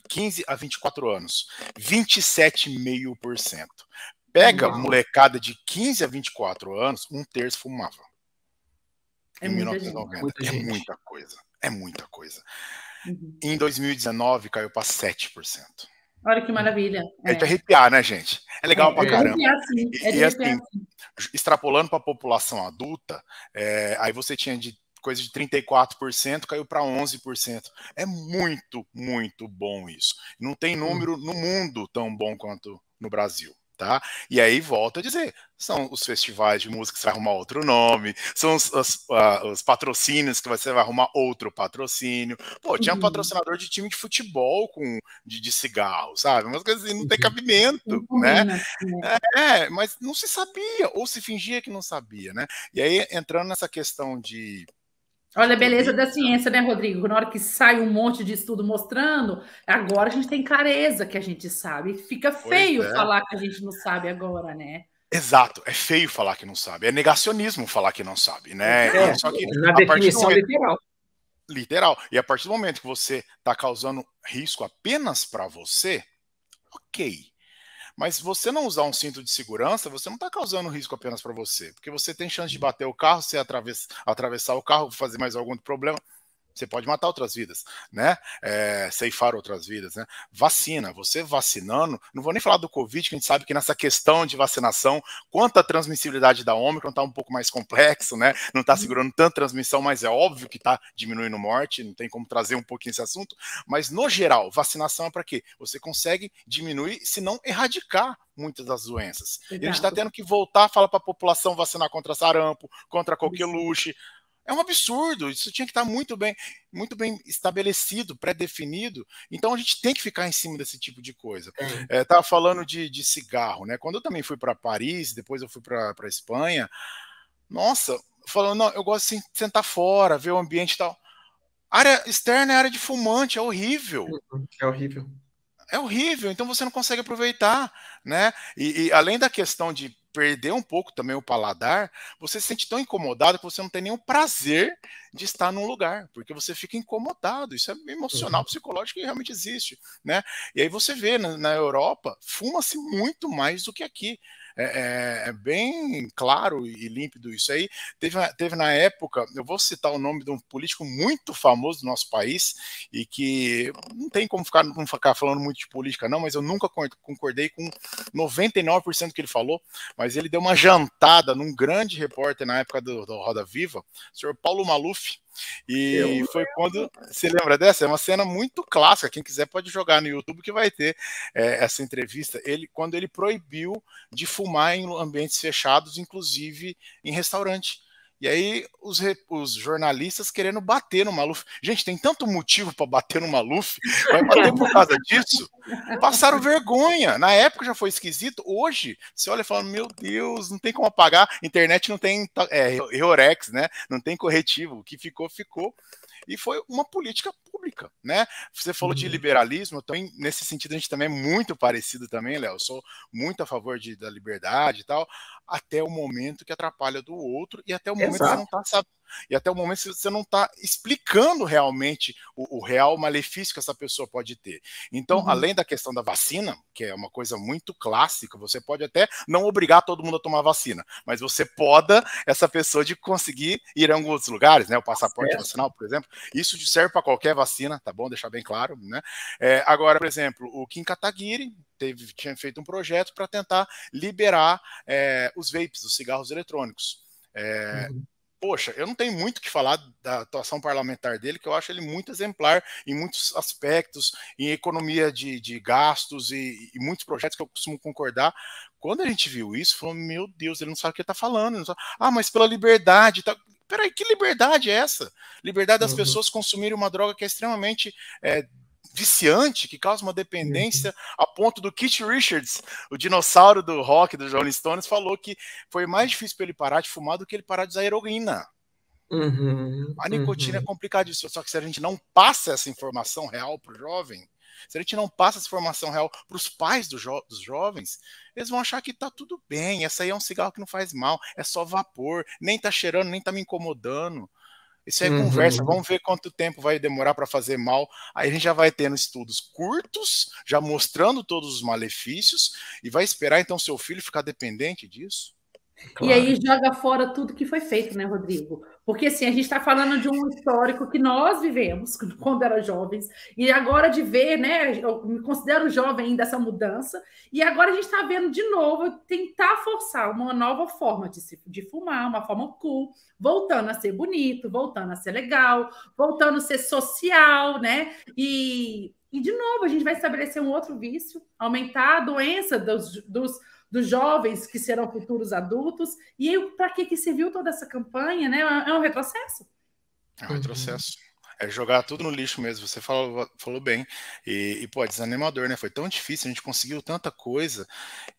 15 a 24 anos, 27,5%. Pega molecada de 15 a 24 anos, 1/3 fumava. Em 1990. É muita coisa. É muita coisa. Em 2019, caiu para 7%. Olha que maravilha. É de arrepiar, né, gente? É legal pra caramba. E assim, extrapolando para a população adulta, aí você tinha de coisa de 34%, caiu para 11%. É muito, muito bom isso. Não tem número no mundo tão bom quanto no Brasil. Tá? E aí, volto a dizer, são os festivais de música que você vai arrumar outro nome, são os patrocínios que você vai arrumar outro patrocínio. Pô, tinha um patrocinador de time de futebol de cigarro, sabe? Umas coisas assim, não tem cabimento, né? Mas não se sabia, ou se fingia que não sabia, né? E aí, entrando nessa questão de... Olha a beleza da ciência, né, Rodrigo? Na hora que sai um monte de estudo mostrando, agora a gente tem clareza que a gente sabe. Fica feio falar que a gente não sabe agora, né? Exato, é feio falar que não sabe. É negacionismo falar que não sabe, né? Só que na definição literal. Literal. E a partir do momento que você está causando risco apenas para você, ok. Mas se você não usar um cinto de segurança, você não está causando risco apenas para você. Porque você tem chance de bater o carro, você atravessar o carro, fazer mais algum problema. Você pode matar outras vidas, né? Ceifar outras vidas, né? Vacina, você vacinando, não vou nem falar do Covid, que a gente sabe que nessa questão de vacinação, quanto a transmissibilidade da Ômicron está um pouco mais complexo, né? Não está segurando tanta transmissão, mas é óbvio que está diminuindo morte, não tem como trazer um pouquinho esse assunto, mas no geral, vacinação é para quê? Você consegue diminuir, se não erradicar muitas das doenças. E a gente está tendo que voltar a falar para a população vacinar contra sarampo, contra coqueluche. É um absurdo, isso tinha que estar muito bem estabelecido, pré-definido. Então a gente tem que ficar em cima desse tipo de coisa. Estava falando de cigarro, né? Quando eu também fui para Paris, depois eu fui para Espanha, nossa, falando, não, eu gosto de sentar fora, ver o ambiente e tal. Área externa é área de fumante, é horrível. É horrível. É horrível, então você não consegue aproveitar, né? E além da questão de perder um pouco também o paladar, você se sente tão incomodado que você não tem nenhum prazer de estar num lugar, porque você fica incomodado. Isso é emocional, psicológico e realmente existe, né? E aí você vê na Europa, fuma-se muito mais do que aqui. É bem claro e límpido isso aí. Teve na época, eu vou citar o nome de um político muito famoso do nosso país, e que não tem como não ficar falando muito de política, não, mas eu nunca concordei com 99% do que ele falou, mas ele deu uma jantada num grande repórter na época do Roda Viva, o senhor Paulo Maluf. E foi quando. Você lembra dessa? É uma cena muito clássica. Quem quiser pode jogar no YouTube que vai ter essa entrevista. Quando ele proibiu de fumar em ambientes fechados, inclusive em restaurante. E aí os jornalistas querendo bater no Maluf. Gente, tem tanto motivo para bater no Maluf, vai bater por causa disso. Passaram vergonha. Na época já foi esquisito. Hoje, você olha e fala, meu Deus, não tem como apagar. Internet não tem Reorex, né? Não tem corretivo. O que ficou, ficou. E foi uma política pública, né? Você falou de liberalismo, também, nesse sentido a gente também é muito parecido também, Léo. Eu sou muito a favor da liberdade e tal, até o momento que atrapalha do outro e até o momento que você não está sabendo. E até o momento que você não está explicando realmente o real malefício que essa pessoa pode ter. Então, além da questão da vacina, que é uma coisa muito clássica, você pode até não obrigar todo mundo a tomar vacina, mas você poda essa pessoa de conseguir ir a alguns lugares, né? O passaporte vacinal, por exemplo. Isso serve para qualquer vacina, tá bom? Deixar bem claro, né? Agora, por exemplo, o Kim Kataguiri tinha feito um projeto para tentar liberar os vapes, os cigarros eletrônicos. Poxa, eu não tenho muito o que falar da atuação parlamentar dele, que eu acho ele muito exemplar em muitos aspectos, em economia de gastos e muitos projetos que eu costumo concordar. Quando a gente viu isso, falou, meu Deus, ele não sabe o que ele está falando. Mas pela liberdade. Tá... Peraí, que liberdade é essa? Liberdade das pessoas consumirem uma droga que é extremamente viciante, que causa uma dependência, a ponto do Keith Richards, o dinossauro do rock, do Rolling Stones, falou que foi mais difícil para ele parar de fumar do que ele parar de usar heroína. A nicotina é complicadíssima, só que se a gente não passa essa informação real para o jovem, se a gente não passa essa informação real para os pais dos jovens, eles vão achar que tá tudo bem, essa aí é um cigarro que não faz mal, é só vapor, nem tá cheirando, nem tá me incomodando. Isso é conversa, vamos ver quanto tempo vai demorar para fazer mal. Aí a gente já vai tendo estudos curtos, já mostrando todos os malefícios, e vai esperar então seu filho ficar dependente disso? Claro. E aí joga fora tudo que foi feito, né, Rodrigo? Porque assim, a gente está falando de um histórico que nós vivemos quando era jovens, e agora de ver, né? Eu me considero jovem ainda essa mudança, e agora a gente está vendo de novo tentar forçar uma nova forma de fumar, uma forma cool, voltando a ser bonito, voltando a ser legal, voltando a ser social, né? E de novo, a gente vai estabelecer um outro vício, aumentar a doença dos jovens que serão futuros adultos. E para que serviu toda essa campanha, né? É um retrocesso. É um retrocesso. É jogar tudo no lixo mesmo, você falou bem. E pô, é desanimador, né? Foi tão difícil, a gente conseguiu tanta coisa.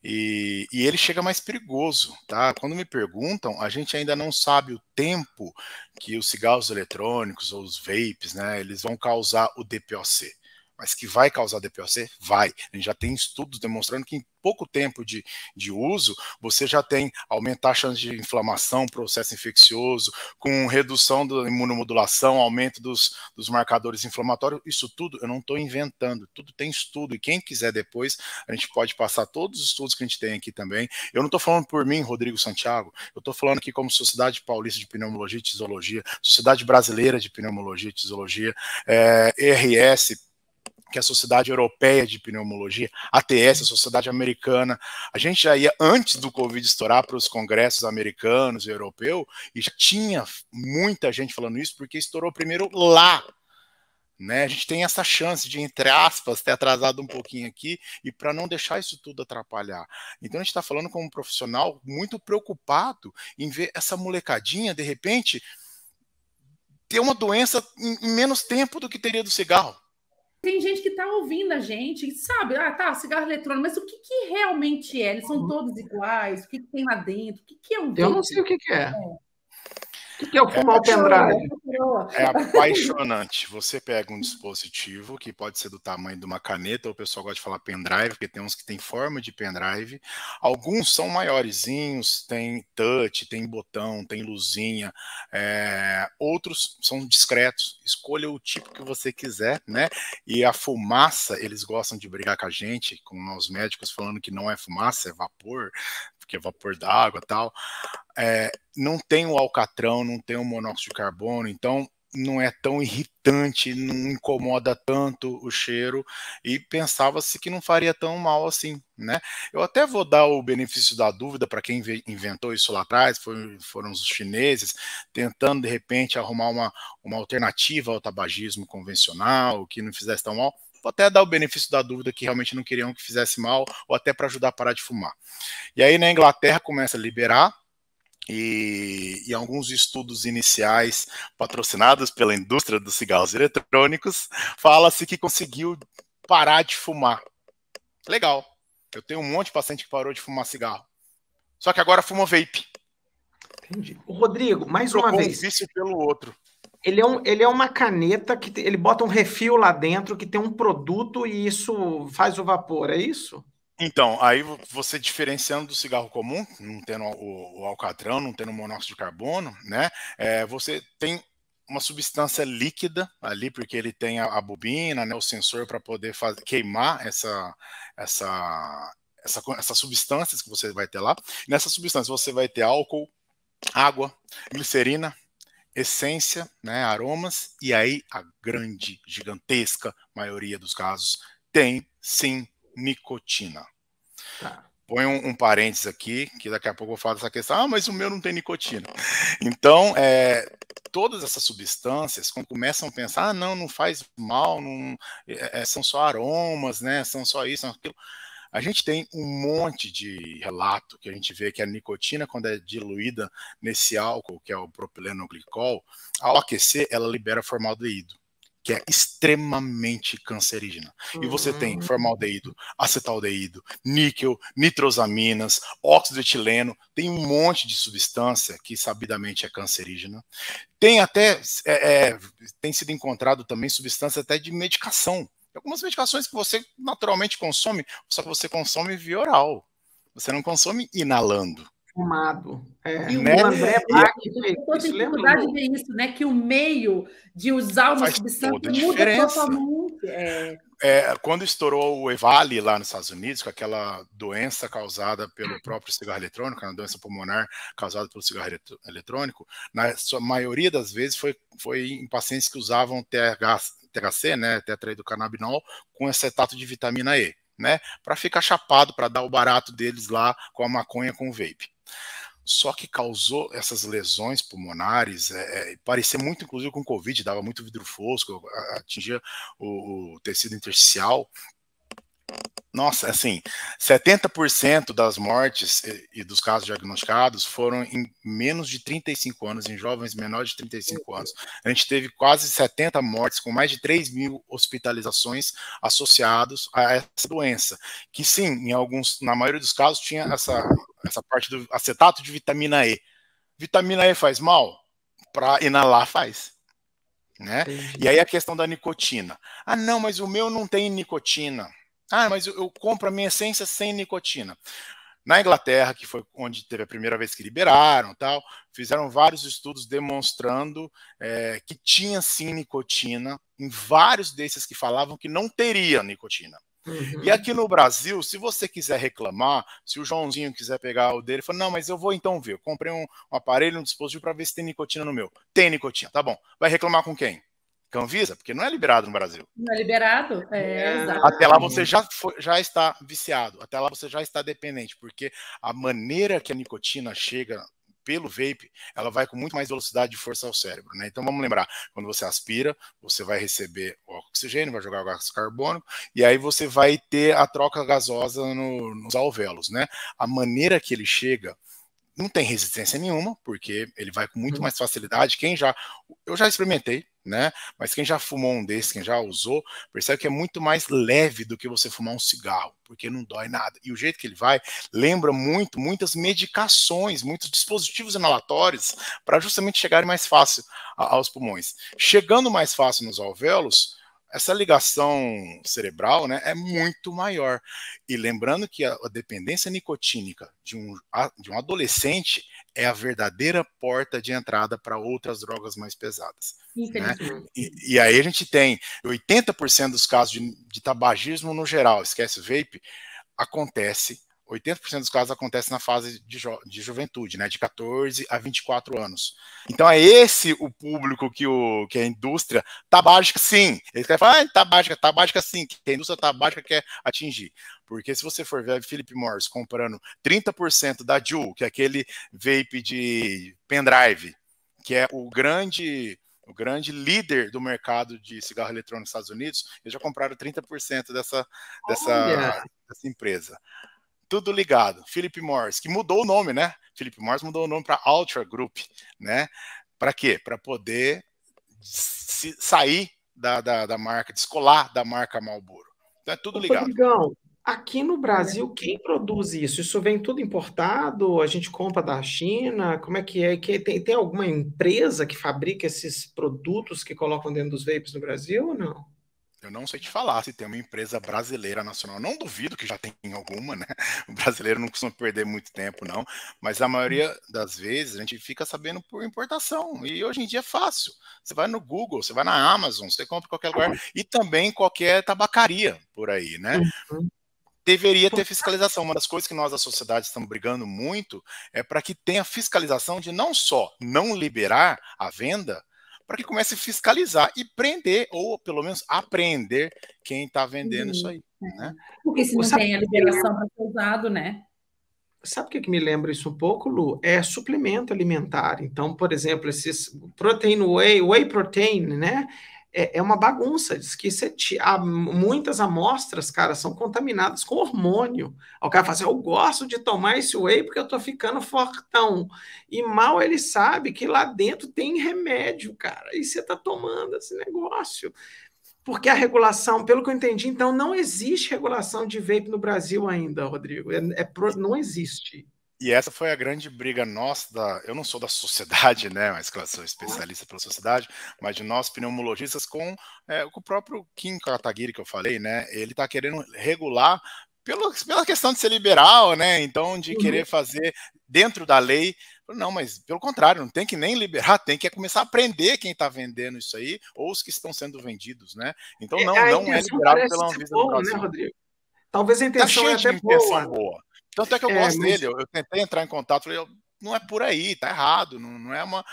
E ele chega mais perigoso, tá? Quando me perguntam, a gente ainda não sabe o tempo que os cigarros eletrônicos ou os vapes, né? Eles vão causar o DPOC. Mas que vai causar DPOC? Vai. A gente já tem estudos demonstrando que em pouco tempo de uso, você já tem aumentar a chance de inflamação, processo infeccioso, com redução da imunomodulação, aumento dos marcadores inflamatórios. Isso tudo eu não estou inventando, tudo tem estudo. E quem quiser depois, a gente pode passar todos os estudos que a gente tem aqui também. Eu não estou falando por mim, Rodrigo Santiago, eu estou falando aqui como Sociedade Paulista de Pneumologia e Tisologia, Sociedade Brasileira de Pneumologia e Tisologia, ERS, que é a Sociedade Europeia de Pneumologia, ATS, a Sociedade Americana. A gente já ia, antes do Covid estourar, para os congressos americanos e europeu, e já tinha muita gente falando isso, porque estourou primeiro lá. Né? A gente tem essa chance de, entre aspas, ter atrasado um pouquinho aqui, e para não deixar isso tudo atrapalhar. Então a gente está falando como um profissional muito preocupado em ver essa molecadinha, de repente, ter uma doença em menos tempo do que teria do cigarro. Tem gente que está ouvindo a gente e sabe, cigarro eletrônico, mas o que realmente é? Eles são todos iguais? O que tem lá dentro? O que é um vape? Eu não sei o que é. que é o fumar o pendrive? É apaixonante. Você pega um dispositivo que pode ser do tamanho de uma caneta, ou o pessoal gosta de falar pendrive, porque tem uns que tem forma de pendrive. Alguns são maiorzinhos, tem touch, tem botão, tem luzinha. Outros são discretos. Escolha o tipo que você quiser, né? E a fumaça, eles gostam de brigar com a gente, com nós médicos, falando que não é fumaça, é vapor, porque é vapor d'água e tal. Não tem o alcatrão, não tem o monóxido de carbono, então não é tão irritante, não incomoda tanto o cheiro, e pensava-se que não faria tão mal assim, né? Eu até vou dar o benefício da dúvida para quem inventou isso lá atrás, foram os chineses, tentando de repente arrumar uma alternativa ao tabagismo convencional, que não fizesse tão mal. Vou até dar o benefício da dúvida que realmente não queriam que fizesse mal, ou até para ajudar a parar de fumar. E aí na Inglaterra começa a liberar, e alguns estudos iniciais patrocinados pela indústria dos cigarros eletrônicos, fala-se que conseguiu parar de fumar. Legal. Eu tenho um monte de paciente que parou de fumar cigarro. Só que agora fuma vape. Entendi. O Rodrigo, mais uma vez. Um vício pelo outro. Ele é uma caneta que ele bota um refil lá dentro que tem um produto e isso faz o vapor, é isso? Então, aí você diferenciando do cigarro comum, não tendo o alcatrão, não tendo o monóxido de carbono, né? Você tem uma substância líquida ali, porque ele tem a bobina, né, o sensor para poder queimar essas substâncias que você vai ter lá. Nessa substância você vai ter álcool, água, glicerina, essência, né, aromas, e aí a grande, gigantesca maioria dos casos tem sim nicotina. Tá. Põe um parênteses aqui, que daqui a pouco eu vou falar dessa questão. Mas o meu não tem nicotina. Então, todas essas substâncias, quando começam a pensar, não faz mal, são só aromas, né? São só isso, são aquilo. A gente tem um monte de relato que a gente vê que a nicotina, quando é diluída nesse álcool, que é o propilenoglicol, ao aquecer, ela libera formaldeído, que é extremamente cancerígena. E você tem formaldeído, acetaldeído, níquel, nitrosaminas, óxido de etileno, tem um monte de substância que sabidamente é cancerígena. Tem até, tem sido encontrado também substância até de medicação. Algumas medicações que você naturalmente consome, só que você consome via oral. Você não consome inalando. Fumado. E o né? André Bach fez isso, dificuldade de ver isso, né? Que o meio de usar uma substância muda totalmente. Quando estourou o EVALI lá nos Estados Unidos, com aquela doença causada pelo próprio cigarro eletrônico, uma doença pulmonar causada pelo cigarro eletrônico, na sua maioria das vezes foi em pacientes que usavam THC, né, tetraidrocannabinol, com acetato de vitamina E, né, para ficar chapado, para dar o barato deles lá com a maconha, com o vape. Só que causou essas lesões pulmonares, parecia muito, inclusive, com Covid, dava muito vidro fosco, atingia o tecido intersticial. Nossa, assim, 70% das mortes e dos casos diagnosticados foram em menos de 35 anos, em jovens menores de 35 anos. A gente teve quase 70 mortes, com mais de 3.000 hospitalizações associados a essa doença, que sim, na maioria dos casos, tinha essa parte do acetato de vitamina E. Vitamina E faz mal? Para inalar faz. Né? E aí a questão da nicotina. Não, mas o meu não tem nicotina. Mas eu compro a minha essência sem nicotina. Na Inglaterra, que foi onde teve a primeira vez que liberaram, tal, fizeram vários estudos demonstrando que tinha sim nicotina em vários desses que falavam que não teria nicotina. Uhum. E aqui no Brasil, se você quiser reclamar, se o Joãozinho quiser pegar o dele, fala, não, mas eu vou então ver. Eu comprei um aparelho, um dispositivo para ver se tem nicotina no meu. Tem nicotina, tá bom. Vai reclamar com quem? Anvisa, porque não é liberado no Brasil. Não é liberado? Exato. Até lá você já está viciado, até lá você já está dependente, porque a maneira que a nicotina chega pelo vape, ela vai com muito mais velocidade e força ao cérebro, né? Então vamos lembrar, quando você aspira, você vai receber oxigênio, vai jogar o gás carbônico, e aí você vai ter a troca gasosa nos alvéolos, né? A maneira que ele chega não tem resistência nenhuma, porque ele vai com muito mais facilidade. Eu já experimentei, né? Mas quem já fumou um desses, quem já usou, percebe que é muito mais leve do que você fumar um cigarro, porque não dói nada. E o jeito que ele vai lembra muitas medicações, muitos dispositivos inalatórios para justamente chegarem mais fácil aos pulmões. Chegando mais fácil nos alvéolos, essa ligação cerebral, né, é muito maior. E lembrando que a dependência nicotínica de um adolescente é a verdadeira porta de entrada para outras drogas mais pesadas. Né? E aí a gente tem 80% dos casos de tabagismo no geral, esquece o vape, 80% dos casos acontece na fase de juventude, né, de 14 a 24 anos. Então é esse o público que a indústria tabágica, sim. Eles querem falar, tabágica sim, que a indústria tabágica quer atingir. Porque se você for ver Philip Morris comprando 30% da Juul, que é aquele vape de pendrive, que é o grande líder do mercado de cigarro eletrônico nos Estados Unidos, eles já compraram 30% dessa empresa. Tudo ligado. Philip Morris, que mudou o nome, né? Philip Morris mudou o nome para Ultra Group, né? Para quê? Para poder sair da marca, descolar da marca Marlboro. Então é tudo ligado. Rodrigão, aqui no Brasil, quem produz isso? Isso vem tudo importado? A gente compra da China? Como é que é? Tem alguma empresa que fabrica esses produtos que colocam dentro dos vapes no Brasil ou não? Eu não sei te falar se tem uma empresa brasileira nacional. Não duvido que já tem alguma, né? O brasileiro não costuma perder muito tempo, não. Mas a maioria das vezes a gente fica sabendo por importação. E hoje em dia é fácil. Você vai no Google, você vai na Amazon, você compra em qualquer lugar. E também qualquer tabacaria por aí, né? Deveria ter fiscalização. Uma das coisas que nós da sociedade estamos brigando muito é para que tenha fiscalização de não só não liberar a venda, para que comece a fiscalizar e prender, ou pelo menos apreender quem está vendendo isso aí. Né? Porque se não tem a liberação para ser usado, né? Sabe o que me lembra isso um pouco, Lu? É suplemento alimentar. Então, por exemplo, esses protein whey protein, né? É uma bagunça. Diz que muitas amostras, cara, são contaminadas com hormônio. O cara fala assim, eu gosto de tomar esse whey porque eu tô ficando fortão. E mal ele sabe que lá dentro tem remédio, cara. E você tá tomando esse negócio. Porque a regulação, pelo que eu entendi, então não existe regulação de vape no Brasil ainda, Rodrigo. Não existe. E essa foi a grande briga nossa, eu não sou da sociedade, né, mas claro, sou especialista pela sociedade, mas de nós pneumologistas com o próprio Kim Kataguiri que eu falei, né, ele está querendo regular pela questão de ser liberal, né, então de querer fazer dentro da lei. Não, mas pelo contrário, não tem que nem liberar, tem que começar a aprender quem está vendendo isso aí, ou os que estão sendo vendidos, né, então não é liberado pela Anvisa do Brasil. Né, Rodrigo? Talvez a intenção é até boa. Tanto é que eu gosto dele, eu tentei entrar em contato, falei, não é por aí, tá errado, não é uma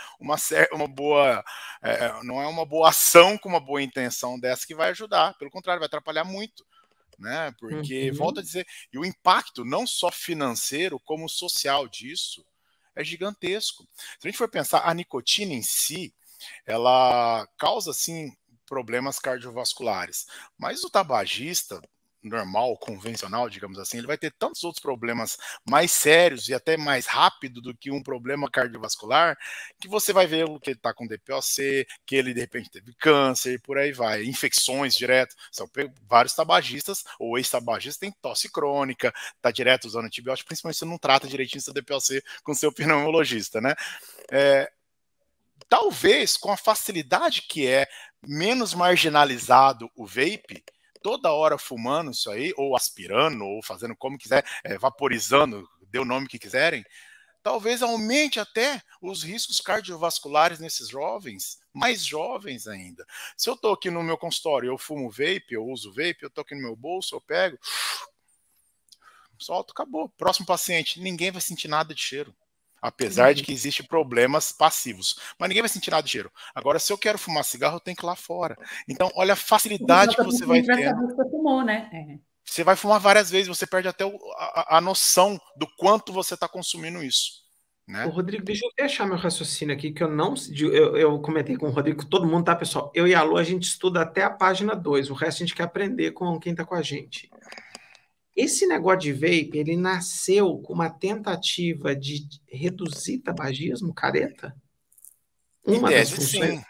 boa ação com uma boa intenção dessa que vai ajudar, pelo contrário, vai atrapalhar muito, né? Porque, volto a dizer, e o impacto não só financeiro, como social disso é gigantesco. Se a gente for pensar, a nicotina em si, ela causa, sim, problemas cardiovasculares, mas o tabagista normal, convencional, digamos assim, ele vai ter tantos outros problemas mais sérios e até mais rápido do que um problema cardiovascular, que você vai ver que ele está com DPOC, que ele de repente teve câncer e por aí vai, infecções direto. São vários tabagistas ou ex-tabagistas têm tosse crônica, está direto usando antibiótico, principalmente se não trata direitinho seu DPOC com seu pneumologista, né? Talvez com a facilidade que é menos marginalizado o vape, toda hora fumando isso aí, ou aspirando, ou fazendo como quiser, vaporizando, dê o nome que quiserem, talvez aumente até os riscos cardiovasculares nesses jovens, mais jovens ainda. Se eu estou aqui no meu consultório, eu fumo vape, eu uso vape, eu estou aqui no meu bolso, eu pego, solto, acabou. Próximo paciente, ninguém vai sentir nada de cheiro. Apesar de que existem problemas passivos. Mas ninguém vai sentir nada de cheiro. Agora, se eu quero fumar cigarro, eu tenho que ir lá fora. Então, olha a facilidade que você vai ter. Você vai fumar várias vezes, você perde até a noção do quanto você está consumindo isso. Né? Ô, Rodrigo, deixa eu deixar meu raciocínio aqui, que eu comentei com o Rodrigo, todo mundo, tá, pessoal? Eu e a Lu, a gente estuda até a página 2, o resto a gente quer aprender com quem está com a gente. esse negócio de vape, ele nasceu com uma tentativa de reduzir tabagismo, careta? Em Uma das tese, funções? sim.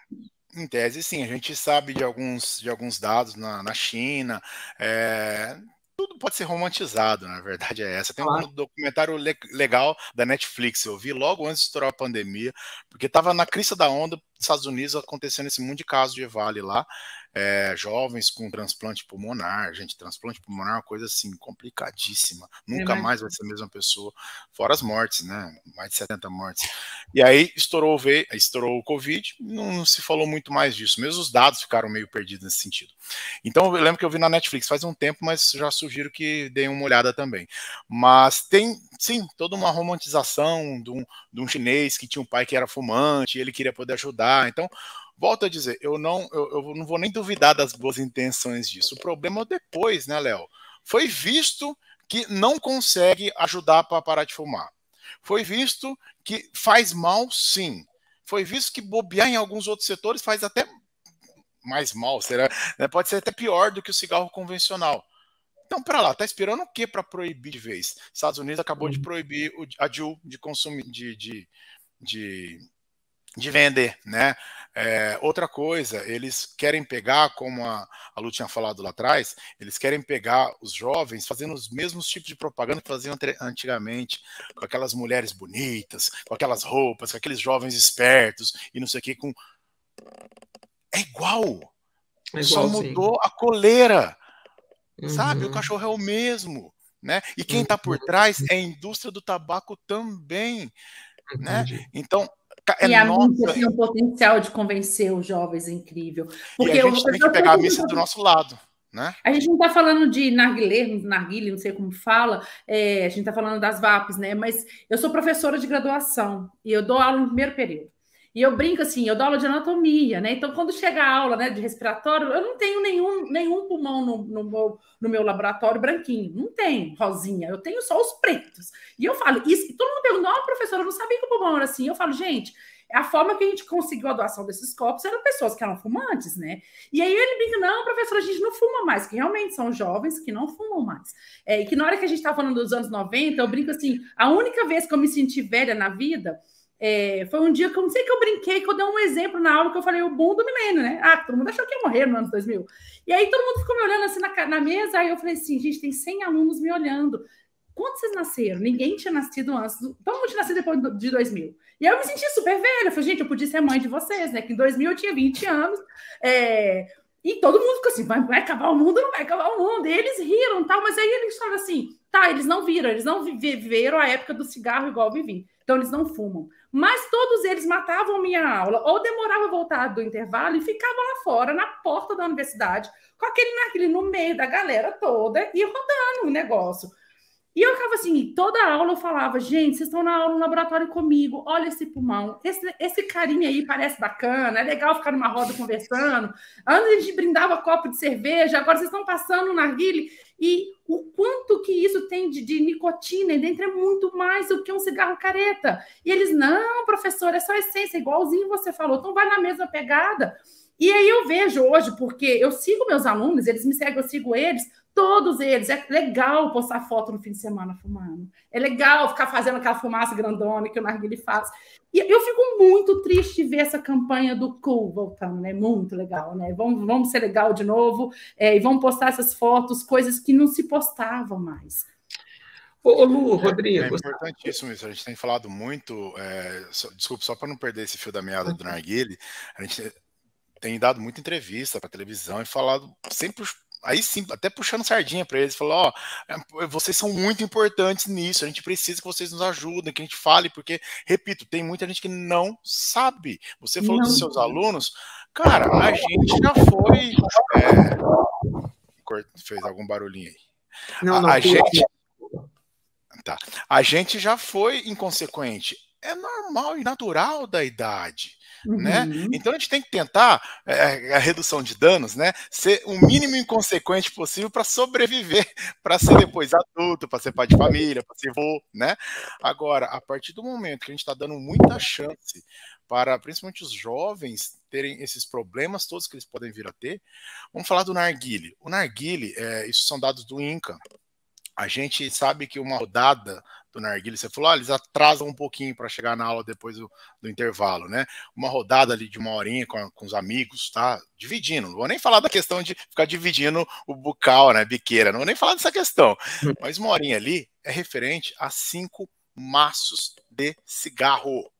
Em tese, sim. A gente sabe de alguns dados na China. Tudo pode ser romantizado, na verdade é essa. Tem um Claro. documentário legal da Netflix, eu vi logo antes de estourar a pandemia, porque estava na crista da onda dos Estados Unidos acontecendo esse monte de casos de EVALI lá, jovens com transplante pulmonar. Gente, transplante pulmonar é uma coisa assim complicadíssima, nunca mais vai ser a mesma pessoa, fora as mortes, né? Mais de 70 mortes. E aí estourou o Covid, não se falou muito mais disso, mesmo os dados ficaram meio perdidos nesse sentido. Então eu lembro que eu vi na Netflix faz um tempo, mas já sugiro que deem uma olhada também. Mas tem, sim, toda uma romantização de um chinês que tinha um pai que era fumante, e ele queria poder ajudar. Então, volto a dizer, eu não vou nem duvidar das boas intenções disso. O problema é depois, né, Léo? Foi visto que não consegue ajudar para parar de fumar. Foi visto que faz mal, sim. Foi visto que bobear em alguns outros setores faz até mais mal, será? Pode ser até pior do que o cigarro convencional. Então, para lá, tá esperando o quê para proibir de vez? Estados Unidos acabou de proibir a JUUL de consumir, de vender, né? Outra coisa, eles querem pegar, como a Lu tinha falado lá atrás, eles querem pegar os jovens fazendo os mesmos tipos de propaganda que faziam antigamente, com aquelas mulheres bonitas, com aquelas roupas, com aqueles jovens espertos e não sei o que, é igual, só mudou a coleira, sabe? O cachorro é o mesmo, né? E quem está por trás é a indústria do tabaco também, né? Então, e a mídia tem um potencial de convencer os jovens incrível. Porque e a gente tem que pegar a missa do nosso lado, né? A gente não está falando de narguilé, não sei como fala, a gente está falando das VAPs, né? Mas eu sou professora de graduação e eu dou aula no primeiro período. E eu brinco assim, eu dou aula de anatomia, né? Então, quando chega a aula, né, de respiratório, eu não tenho nenhum pulmão no meu laboratório branquinho. Não tem rosinha, eu tenho só os pretos. E eu falo, isso, todo mundo pergunta, não, professora, eu não sabia que o pulmão era assim. Eu falo, gente, a forma que a gente conseguiu a doação desses corpos eram pessoas que eram fumantes, né? E aí ele brinca, não, professora, a gente não fuma mais, que realmente são jovens que não fumam mais. E que na hora que a gente tá falando dos anos 90, eu brinco assim, a única vez que eu me senti velha na vida foi um dia que eu não sei que eu brinquei, que eu dei um exemplo na aula que eu falei o boom do milênio, né? Todo mundo achou que ia morrer no ano 2000. E aí todo mundo ficou me olhando assim na mesa, aí eu falei assim, gente, tem 100 alunos me olhando. Quando vocês nasceram? Ninguém tinha nascido antes, todo mundo tinha nascido depois de 2000. E aí eu me senti super velha, eu falei, gente, eu podia ser mãe de vocês, né? Que em 2000 eu tinha 20 anos, e todo mundo ficou assim, vai acabar o mundo, não vai acabar o mundo. E eles riram, tal, mas aí eles falaram assim, eles não viveram a época do cigarro igual eu vivi. Então eles não fumam. Mas todos eles matavam minha aula, ou demorava a voltar do intervalo e ficavam lá fora, na porta da universidade, com aquele no meio da galera toda e rodando o negócio. E eu ficava assim, toda aula eu falava, gente, vocês estão na aula no laboratório comigo, olha esse pulmão, esse carinha aí parece bacana, é legal ficar numa roda conversando. Antes a gente brindava copo de cerveja, agora vocês estão passando no narguile. E o quanto que isso tem de nicotina e dentro é muito mais do que um cigarro careta. E eles, não, professor, é só essência, igualzinho você falou, então vai na mesma pegada. E aí eu vejo hoje, porque eu sigo meus alunos, eles me seguem, eu sigo eles, todos eles. É legal postar foto no fim de semana fumando. É legal ficar fazendo aquela fumaça grandona que o narguilé faz. E eu fico muito triste de ver essa campanha do cool voltando, né? Muito legal, né? Vamos ser legal de novo e vamos postar essas fotos, coisas que não se postavam mais. Ô, Lu, Rodrigo. É importantíssimo isso. A gente tem falado muito. Desculpa, só para não perder esse fio da meada do narguilé, a gente tem dado muita entrevista para televisão e falado sempre, aí sim, até puxando sardinha para eles, falou, vocês são muito importantes nisso, a gente precisa que vocês nos ajudem, que a gente fale, porque, repito, tem muita gente que não sabe. Você falou dos seus alunos, cara, a gente já foi... fez algum barulhinho aí. A gente já foi inconsequente. É normal e natural da idade. Né? Então a gente tem que tentar a redução de danos, né? Ser o mínimo inconsequente possível para sobreviver, para ser depois adulto, para ser pai de família, para ser vô, né? Agora, a partir do momento que a gente está dando muita chance para principalmente os jovens terem esses problemas todos que eles podem vir a ter, vamos falar do narguilé. O narguilé, isso são dados do INCA. A gente sabe que uma rodada do narguilé, você falou, eles atrasam um pouquinho para chegar na aula depois do intervalo, né? Uma rodada ali de 1 horinha com os amigos, tá? Dividindo. Não vou nem falar da questão de ficar dividindo o bucal, né? Biqueira. Não vou nem falar dessa questão. Mas 1 horinha ali é referente a 5 maços de cigarro.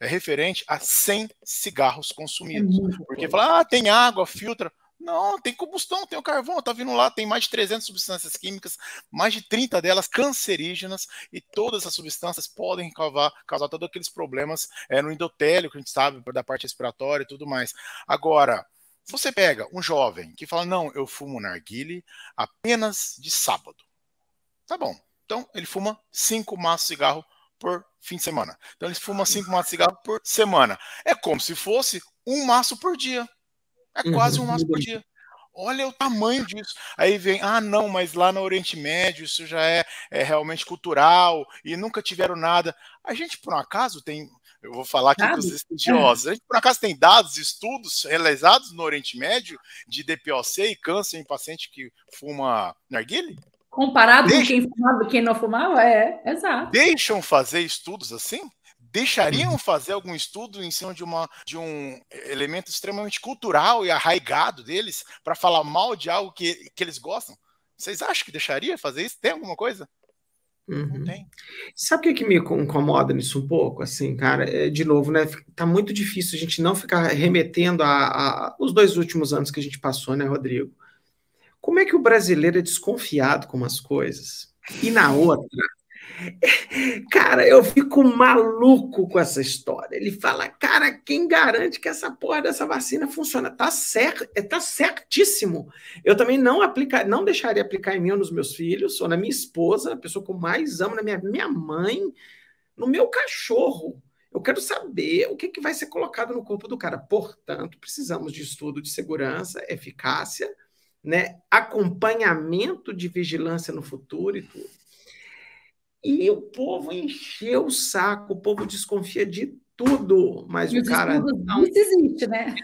É referente a 100 cigarros consumidos. Porque fala, tem água, filtra. Não, tem combustão, tem o carvão, tá vindo lá, tem mais de 300 substâncias químicas, mais de 30 delas cancerígenas, e todas essas substâncias podem causar todos aqueles problemas no endotélio, que a gente sabe, da parte respiratória e tudo mais. Agora, se você pega um jovem que fala, não, eu fumo narguilé apenas de sábado. Tá bom, então ele fuma 5 maços de cigarro por fim de semana. Então ele fuma 5 maços de cigarro por semana. É como se fosse 1 maço por dia. É quase 1 maço por dia. Olha o tamanho disso. Aí vem, não, mas lá no Oriente Médio isso já é realmente cultural e nunca tiveram nada. A gente, por um acaso, tem, eu vou falar aqui com os estudiosos, a gente, por um acaso, tem dados, estudos realizados no Oriente Médio de DPOC e câncer em paciente que fuma narguilé? Comparado com quem fumava e quem não fumava? Exato. Deixam fazer estudos assim? Deixariam fazer algum estudo em cima de um elemento extremamente cultural e arraigado deles para falar mal de algo que eles gostam? Vocês acham que deixaria fazer isso? Tem alguma coisa? Não tem. Sabe o que me incomoda nisso um pouco? Assim, cara, de novo, né? Tá muito difícil a gente não ficar remetendo os 2 últimos anos que a gente passou, né, Rodrigo? Como é que o brasileiro é desconfiado com umas coisas? E na outra... Cara, eu fico maluco com essa história. Ele fala, cara, quem garante que essa porra dessa vacina funciona? Tá certo, tá certíssimo. Eu também não deixaria aplicar em mim ou nos meus filhos, ou na minha esposa, a pessoa que eu mais amo, na minha mãe, no meu cachorro. Eu quero saber o que vai ser colocado no corpo do cara. Portanto, precisamos de estudo de segurança, eficácia, né, acompanhamento de vigilância no futuro e tudo. E o povo encheu o saco, o povo desconfia de tudo, mas o cara... Não existe, né?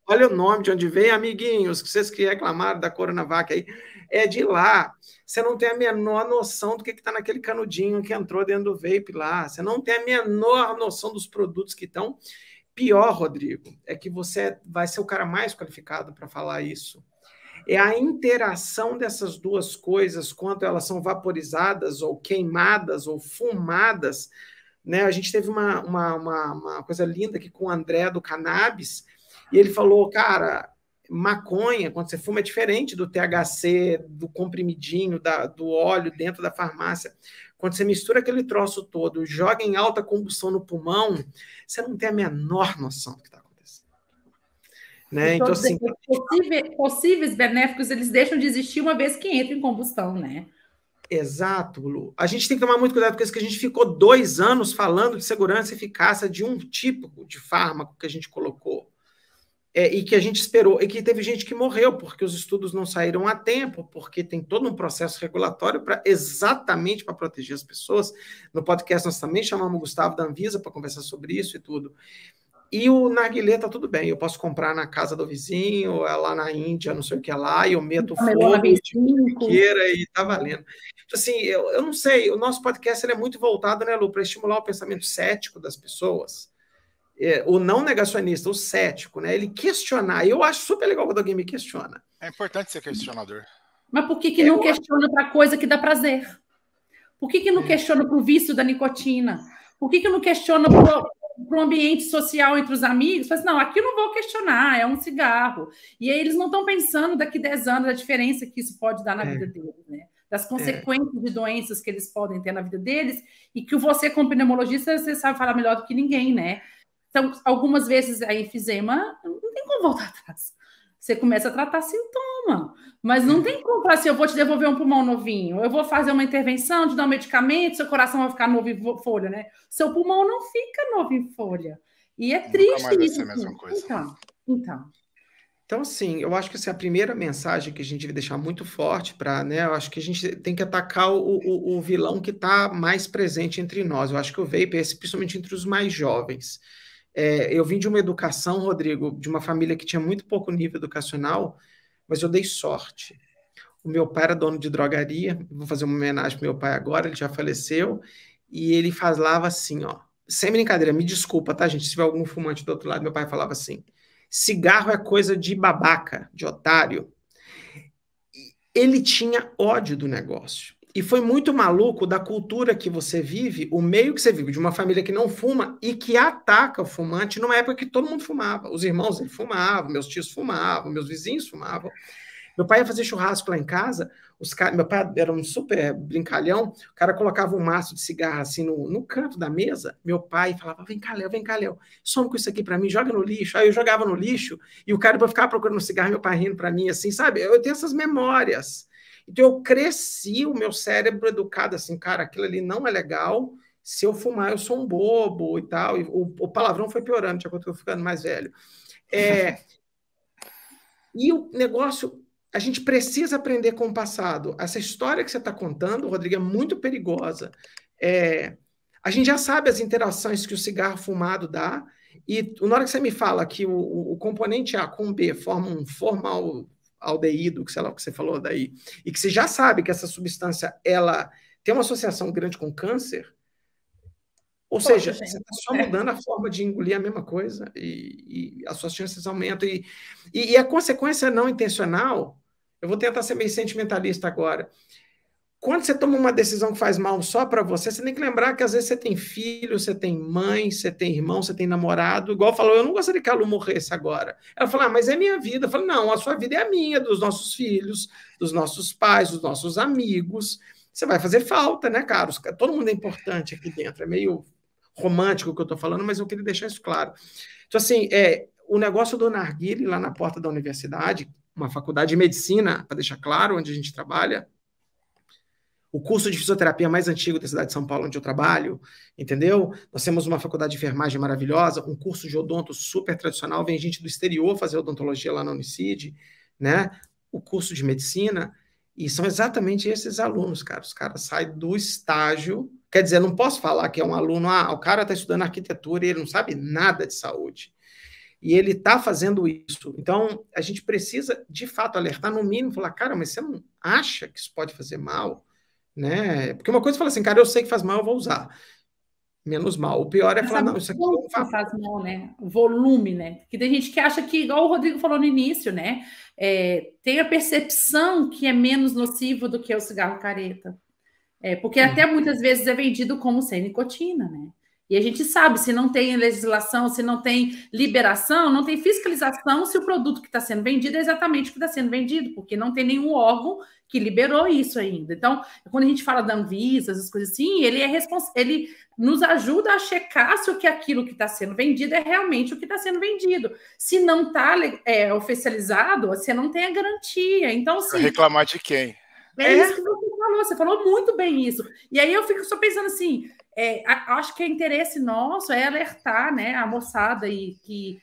Olha o nome de onde vem, amiguinhos, que vocês que reclamaram da Coronavac aí, é de lá. Você não tem a menor noção do que está naquele canudinho que entrou dentro do vape lá. Você não tem a menor noção dos produtos que estão. Pior, Rodrigo, é que você vai ser o cara mais qualificado para falar isso. É a interação dessas duas coisas, quanto elas são vaporizadas, ou queimadas, ou fumadas, né? A gente teve uma coisa linda aqui com o André do Cannabis, e ele falou, cara, maconha, quando você fuma, é diferente do THC, do comprimidinho, do óleo dentro da farmácia. Quando você mistura aquele troço todo, joga em alta combustão no pulmão, você não tem a menor noção do que está acontecendo. Né? Então, assim, possíveis benéficos, eles deixam de existir uma vez que entra em combustão, né? Exato, Lu. A gente tem que tomar muito cuidado com isso, que a gente ficou 2 anos falando de segurança e eficácia de um tipo de fármaco que a gente colocou. E que a gente esperou, e que teve gente que morreu, porque os estudos não saíram a tempo, porque tem todo um processo regulatório exatamente para proteger as pessoas. No podcast nós também chamamos o Gustavo da Anvisa para conversar sobre isso e tudo. E o narguilé tá tudo bem, eu posso comprar na casa do vizinho, lá na Índia, não sei o que lá, e eu meto fogo de biqueira e tá valendo. Então, assim, eu não sei, o nosso podcast ele é muito voltado, né, Lu, para estimular o pensamento cético das pessoas. O não negacionista, o cético, né? Ele questionar. Eu acho super legal quando alguém me questiona. É importante ser questionador. Mas por que não questiona para coisa que dá prazer? Por que não questiona para o vício da nicotina? Por que não questiona para o ambiente social entre os amigos? Fala assim, não, aqui eu não vou questionar, é um cigarro. E aí eles não estão pensando daqui 10 anos a diferença que isso pode dar na vida deles, né? Das consequências de doenças que eles podem ter na vida deles, e que você, como pneumologista, você sabe falar melhor do que ninguém, né? Então, algumas vezes a enfisema não tem como voltar atrás. Você começa a tratar sintoma, mas não tem como falar assim, eu vou te devolver um pulmão novinho, eu vou fazer uma intervenção, te dar um medicamento, seu coração vai ficar novo em folha, né? Seu pulmão não fica novo em folha. E é triste mais vai isso. ser a mesma coisa. Então, assim, eu acho que essa é a primeira mensagem que a gente deve deixar muito forte para, né? Eu acho que a gente tem que atacar o vilão que está mais presente entre nós. Eu acho que o vape é principalmente entre os mais jovens. Eu vim de uma educação, Rodrigo, de uma família que tinha muito pouco nível educacional, mas eu dei sorte. O meu pai era dono de drogaria, vou fazer uma homenagem pro meu pai agora, ele já faleceu, e ele falava assim, ó, sem brincadeira, me desculpa, tá, gente, se tiver algum fumante do outro lado, meu pai falava assim, cigarro é coisa de babaca, de otário. Ele tinha ódio do negócio. E foi muito maluco da cultura que você vive, o meio que você vive, de uma família que não fuma e que ataca o fumante numa época que todo mundo fumava. Os irmãos dele fumavam, meus tios fumavam, meus vizinhos fumavam. Meu pai ia fazer churrasco lá em casa, meu pai era um super brincalhão, o cara colocava um maço de cigarro assim no canto da mesa, meu pai falava, vem cá, Léo, some com isso aqui para mim, joga no lixo. Aí eu jogava no lixo, e o cara depois ficava procurando um cigarro, meu pai rindo para mim, assim, sabe? Eu tenho essas memórias. Então eu cresci, o meu cérebro educado assim, cara, aquilo ali não é legal, se eu fumar eu sou um bobo e tal, e o palavrão foi piorando, já que eu tô ficando mais velho. E o negócio, a gente precisa aprender com o passado. Essa história que você está contando, Rodrigo, é muito perigosa. A gente já sabe as interações que o cigarro fumado dá, e na hora que você me fala que o componente A com B forma um formaldeído, que sei lá o que você falou daí, e que você já sabe que essa substância ela tem uma associação grande com câncer, ou seja, você está só mudando a forma de engolir a mesma coisa e as suas chances aumentam. E a consequência não intencional, eu vou tentar ser meio sentimentalista agora. Quando você toma uma decisão que faz mal só para você, você tem que lembrar que às vezes você tem filho, você tem mãe, você tem irmão, você tem namorado. Igual falou, eu não gostaria que a Lu morresse agora. Ela falou, mas é minha vida. Eu falei, não, a sua vida é a minha, dos nossos filhos, dos nossos pais, dos nossos amigos. Você vai fazer falta, né, caros? Todo mundo é importante aqui dentro. É meio romântico o que eu estou falando, mas eu queria deixar isso claro. Então, assim, o negócio do narguile lá na porta da universidade, uma faculdade de medicina, para deixar claro, onde a gente trabalha, o curso de fisioterapia mais antigo da cidade de São Paulo, onde eu trabalho, entendeu? Nós temos uma faculdade de enfermagem maravilhosa, um curso de odonto super tradicional, vem gente do exterior fazer odontologia lá na Unicid, né? O curso de medicina, e são exatamente esses alunos, cara. Os caras saem do estágio, quer dizer, não posso falar que é um aluno, o cara está estudando arquitetura e ele não sabe nada de saúde. E ele está fazendo isso. Então, a gente precisa, de fato, alertar, no mínimo, falar, cara, mas você não acha que isso pode fazer mal? Né? Porque uma coisa fala assim, cara, eu sei que faz mal, eu vou usar. Menos mal. O pior é falar, não, isso aqui não faz mal, né? O volume, né? Porque tem gente que acha que, igual o Rodrigo falou no início, né? Tem a percepção que é menos nocivo do que o cigarro careta. Porque até muitas vezes é vendido como sem nicotina, né? E a gente sabe, se não tem legislação, se não tem liberação, não tem fiscalização se o produto que está sendo vendido é exatamente o que está sendo vendido, porque não tem nenhum órgão que liberou isso ainda. Então, quando a gente fala da Anvisa, essas coisas assim, ele nos ajuda a checar se aquilo que está sendo vendido é realmente o que está sendo vendido. Se não está oficializado, você não tem a garantia. Então, assim, reclamar de quem? Isso que você falou muito bem isso. E aí eu fico só pensando assim, acho que o interesse nosso é alertar, né, a moçada de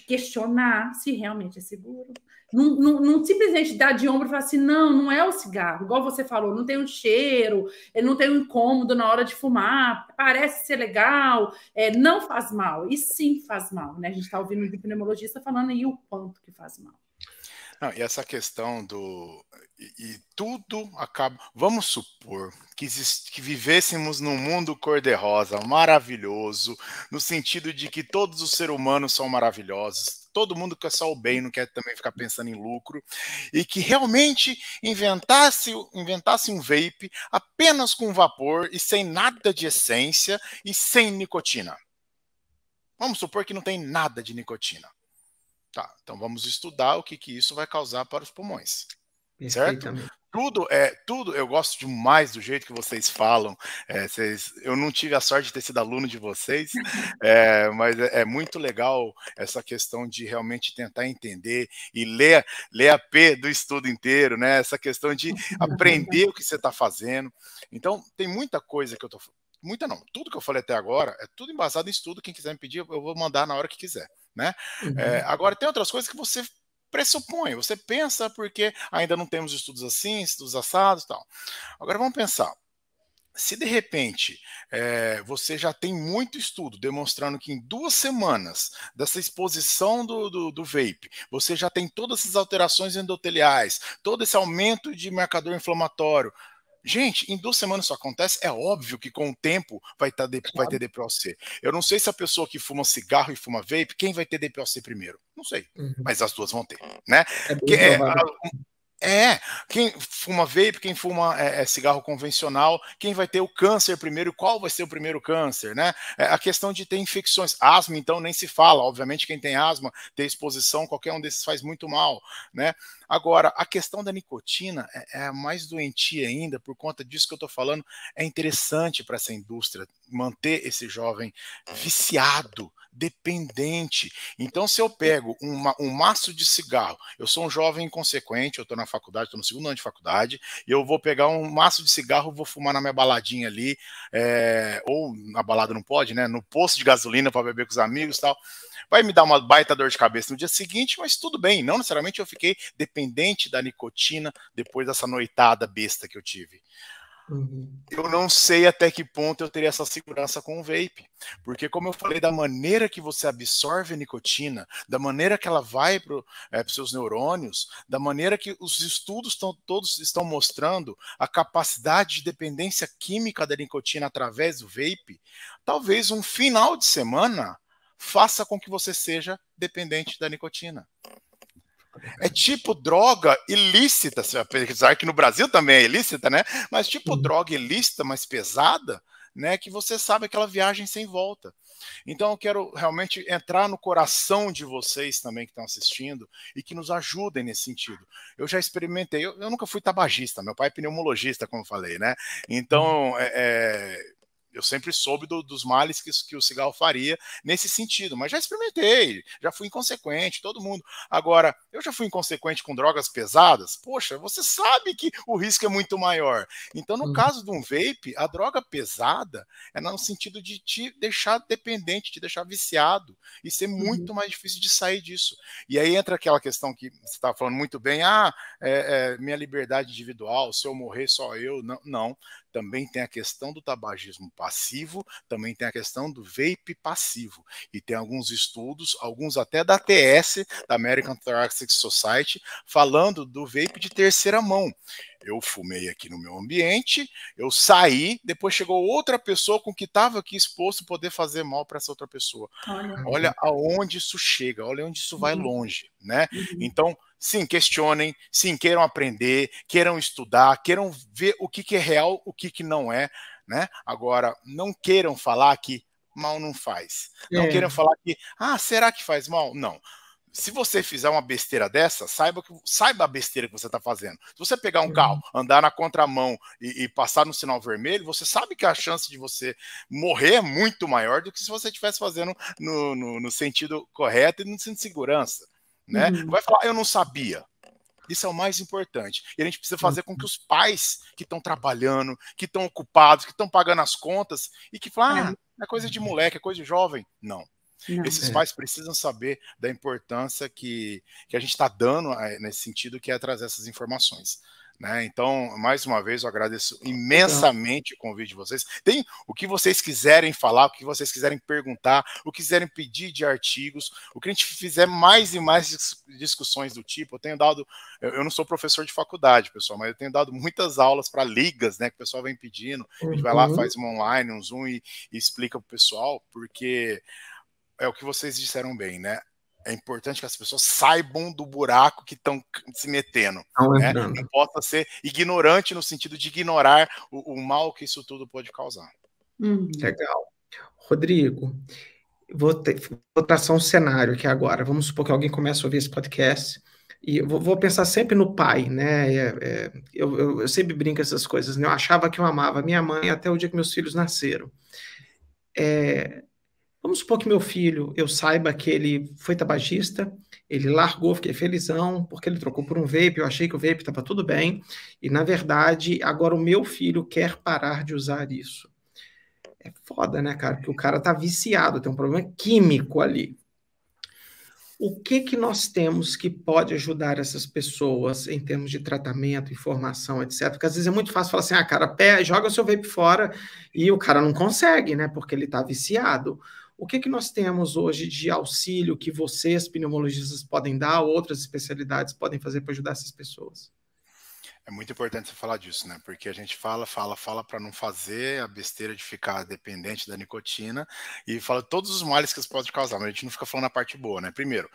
questionar se realmente é seguro. Não simplesmente dar de ombro e falar assim, não é o cigarro, igual você falou, não tem um cheiro, ele não tem um incômodo na hora de fumar, parece ser legal, não faz mal, e sim faz mal, né? A gente está ouvindo um pneumologista falando aí o quanto que faz mal. Não, e essa questão do... E tudo acaba... Vamos supor que vivêssemos num mundo cor-de-rosa, maravilhoso, no sentido de que todos os seres humanos são maravilhosos, todo mundo quer só o bem, não quer também ficar pensando em lucro, e que realmente inventasse um vape apenas com vapor e sem nada de essência e sem nicotina. Vamos supor que não tem nada de nicotina. Tá, então vamos estudar o que isso vai causar para os pulmões, certo? Tudo, eu gosto demais do jeito que vocês falam, eu não tive a sorte de ter sido aluno de vocês, mas é muito legal essa questão de realmente tentar entender e ler a P do estudo inteiro, né? Essa questão de aprender o que você está fazendo. Então, tem muita coisa que eu estou... Muita não, tudo que eu falei até agora é tudo embasado em estudo, quem quiser me pedir, eu vou mandar na hora que quiser. Né? Agora, tem outras coisas que você pressupõe, você pensa porque ainda não temos estudos assim, estudos assados e tal. Agora, vamos pensar. se de repente você já tem muito estudo demonstrando que em 2 semanas dessa exposição do vape, você já tem todas essas alterações endoteliais, todo esse aumento de marcador inflamatório. Gente, em 2 semanas isso acontece, é óbvio que com o tempo vai ter DPOC. Eu não sei se a pessoa que fuma cigarro e fuma vape, quem vai ter DPOC primeiro? Não sei, mas as duas vão ter, né? Quem fuma vape, quem fuma cigarro convencional, quem vai ter o câncer primeiro, qual vai ser o primeiro câncer, né? A questão de ter infecções, asma, então nem se fala, obviamente quem tem asma, ter exposição, qualquer um desses faz muito mal, né? Agora, a questão da nicotina é mais doentia ainda, por conta disso que eu estou falando, é interessante para essa indústria manter esse jovem viciado, dependente. Então, se eu pego um maço de cigarro, eu sou um jovem inconsequente, eu estou na faculdade, estou no 2º ano de faculdade, e eu vou pegar um maço de cigarro, vou fumar na minha baladinha ali, ou na balada não pode, né? No posto de gasolina para beber com os amigos e tal. Vai me dar uma baita dor de cabeça no dia seguinte, mas tudo bem, não necessariamente eu fiquei dependente da nicotina depois dessa noitada besta que eu tive. Eu não sei até que ponto eu teria essa segurança com o vape, porque como eu falei, da maneira que você absorve a nicotina, da maneira que ela vai para os seus neurônios, da maneira que os estudos todos estão mostrando a capacidade de dependência química da nicotina através do vape, talvez um final de semana faça com que você seja dependente da nicotina. É tipo droga ilícita, apesar que no Brasil também é ilícita, né? Mas tipo droga ilícita, mais pesada, né? Que você sabe aquela viagem sem volta. Então eu quero realmente entrar no coração de vocês também que estão assistindo e que nos ajudem nesse sentido. Eu já experimentei, eu nunca fui tabagista, meu pai é pneumologista, como eu falei, né? Então eu sempre soube dos males que o cigarro faria nesse sentido, mas já experimentei, já fui inconsequente, todo mundo. Agora, eu já fui inconsequente com drogas pesadas? Poxa, você sabe que o risco é muito maior. Então, no caso de um vape, a droga pesada é no sentido de te deixar dependente, te deixar viciado e ser muito mais difícil de sair disso. E aí entra aquela questão que você estava falando muito bem, minha liberdade individual, se eu morrer só eu, não. Também tem a questão do tabagismo passivo, também tem a questão do vape passivo. E tem alguns estudos, alguns até da ATS, da American Thoracic Society, falando do vape de terceira mão. Eu fumei aqui no meu ambiente, eu saí, depois chegou outra pessoa com que estava aqui exposto poder fazer mal para essa outra pessoa. Olha aonde isso chega, olha onde isso vai longe, né? Então, sim, questionem, sim, queiram aprender, queiram estudar, queiram ver o que é real, o que não é, né? Agora, não queiram falar que mal não faz. Não queiram falar que, será que faz mal? Não. Se você fizer uma besteira dessa, saiba a besteira que você está fazendo. Se você pegar um carro, andar na contramão e passar no sinal vermelho, você sabe que a chance de você morrer é muito maior do que se você estivesse fazendo no sentido correto e no sentido de segurança. Né? Vai falar, eu não sabia. Isso é o mais importante. E a gente precisa fazer com que os pais que estão trabalhando, que estão ocupados, que estão pagando as contas, e que falam, é coisa de moleque, é coisa de jovem. Não. Esses pais precisam saber da importância que a gente está dando nesse sentido, que é trazer essas informações. Né? Então, mais uma vez, eu agradeço imensamente o convite de vocês. Tem o que vocês quiserem falar, o que vocês quiserem perguntar, o que quiserem pedir de artigos, o que a gente fizer mais e mais discussões do tipo. Eu tenho dado, eu não sou professor de faculdade, pessoal, mas eu tenho dado muitas aulas para ligas, né, que o pessoal vem pedindo. A gente vai lá, faz uma online, um Zoom e explica para o pessoal, porque é o que vocês disseram bem, né? É importante que as pessoas saibam do buraco que estão se metendo. Né? Não possa ser ignorante no sentido de ignorar o mal que isso tudo pode causar. Legal. Rodrigo, vou traçar um cenário aqui agora. Vamos supor que alguém comece a ouvir esse podcast e vou pensar sempre no pai, né? Eu sempre brinco essas coisas, né? Eu achava que eu amava minha mãe até o dia que meus filhos nasceram. Vamos supor que meu filho, eu saiba que ele foi tabagista, ele largou, fiquei felizão, porque ele trocou por um vape, eu achei que o vape estava tudo bem, e na verdade, agora o meu filho quer parar de usar isso. É foda, né, cara? Porque o cara tá viciado, tem um problema químico ali. O que nós temos que pode ajudar essas pessoas em termos de tratamento, informação, etc? Porque às vezes é muito fácil falar assim, cara, joga o seu vape fora e o cara não consegue, né? Porque ele está viciado. O que nós temos hoje de auxílio que vocês, pneumologistas, podem dar, ou outras especialidades podem fazer para ajudar essas pessoas? É muito importante você falar disso, né? Porque a gente fala para não fazer a besteira de ficar dependente da nicotina e fala todos os males que isso pode causar, mas a gente não fica falando a parte boa, né? Primeiro,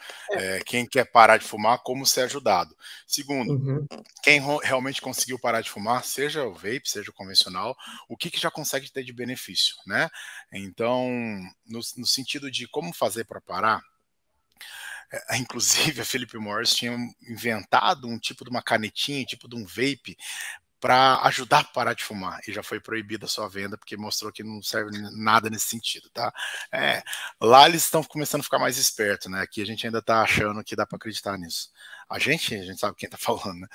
quem quer parar de fumar, como ser ajudado. Segundo, quem realmente conseguiu parar de fumar, seja o vape, seja o convencional, o que já consegue ter de benefício, né? Então, no sentido de como fazer para parar, inclusive a Philip Morris tinha inventado um tipo de uma canetinha, tipo de um vape, para ajudar a parar de fumar, e já foi proibida a sua venda, porque mostrou que não serve nada nesse sentido, tá? Lá eles estão começando a ficar mais espertos, né? Aqui a gente ainda tá achando que dá para acreditar nisso. A gente sabe quem tá falando, né?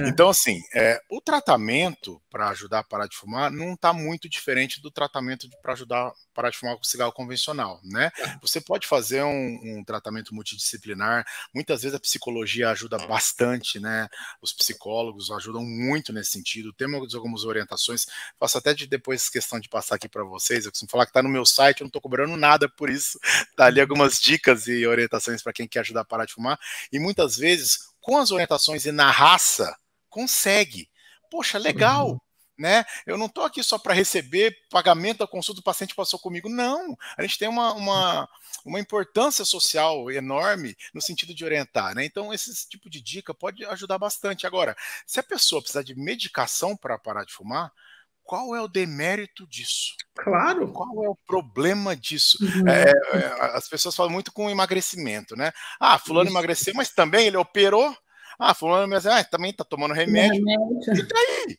Então, assim, o tratamento para ajudar a parar de fumar não tá muito diferente do tratamento para ajudar a parar de fumar com cigarro convencional, né? Você pode fazer um tratamento multidisciplinar, muitas vezes a psicologia ajuda bastante, né? Os psicólogos ajudam muito nesse sentido, temos algumas orientações, faço até depois questão de passar aqui para vocês, eu costumo falar que tá no meu site, eu não tô cobrando nada por isso, tá ali algumas dicas e orientações para quem quer ajudar a parar de fumar, e muitas vezes, com as orientações e na raça, consegue. Poxa, legal, né? Eu não estou aqui só para receber pagamento da consulta, o paciente passou comigo. Não, a gente tem uma importância social enorme no sentido de orientar, né? Então, esse tipo de dica pode ajudar bastante. Agora, se a pessoa precisar de medicação para parar de fumar, qual é o demérito disso? Claro. Qual é o problema disso? As pessoas falam muito com emagrecimento, né? Fulano emagreceu, mas também ele operou. Fulano também está tomando remédio. E daí?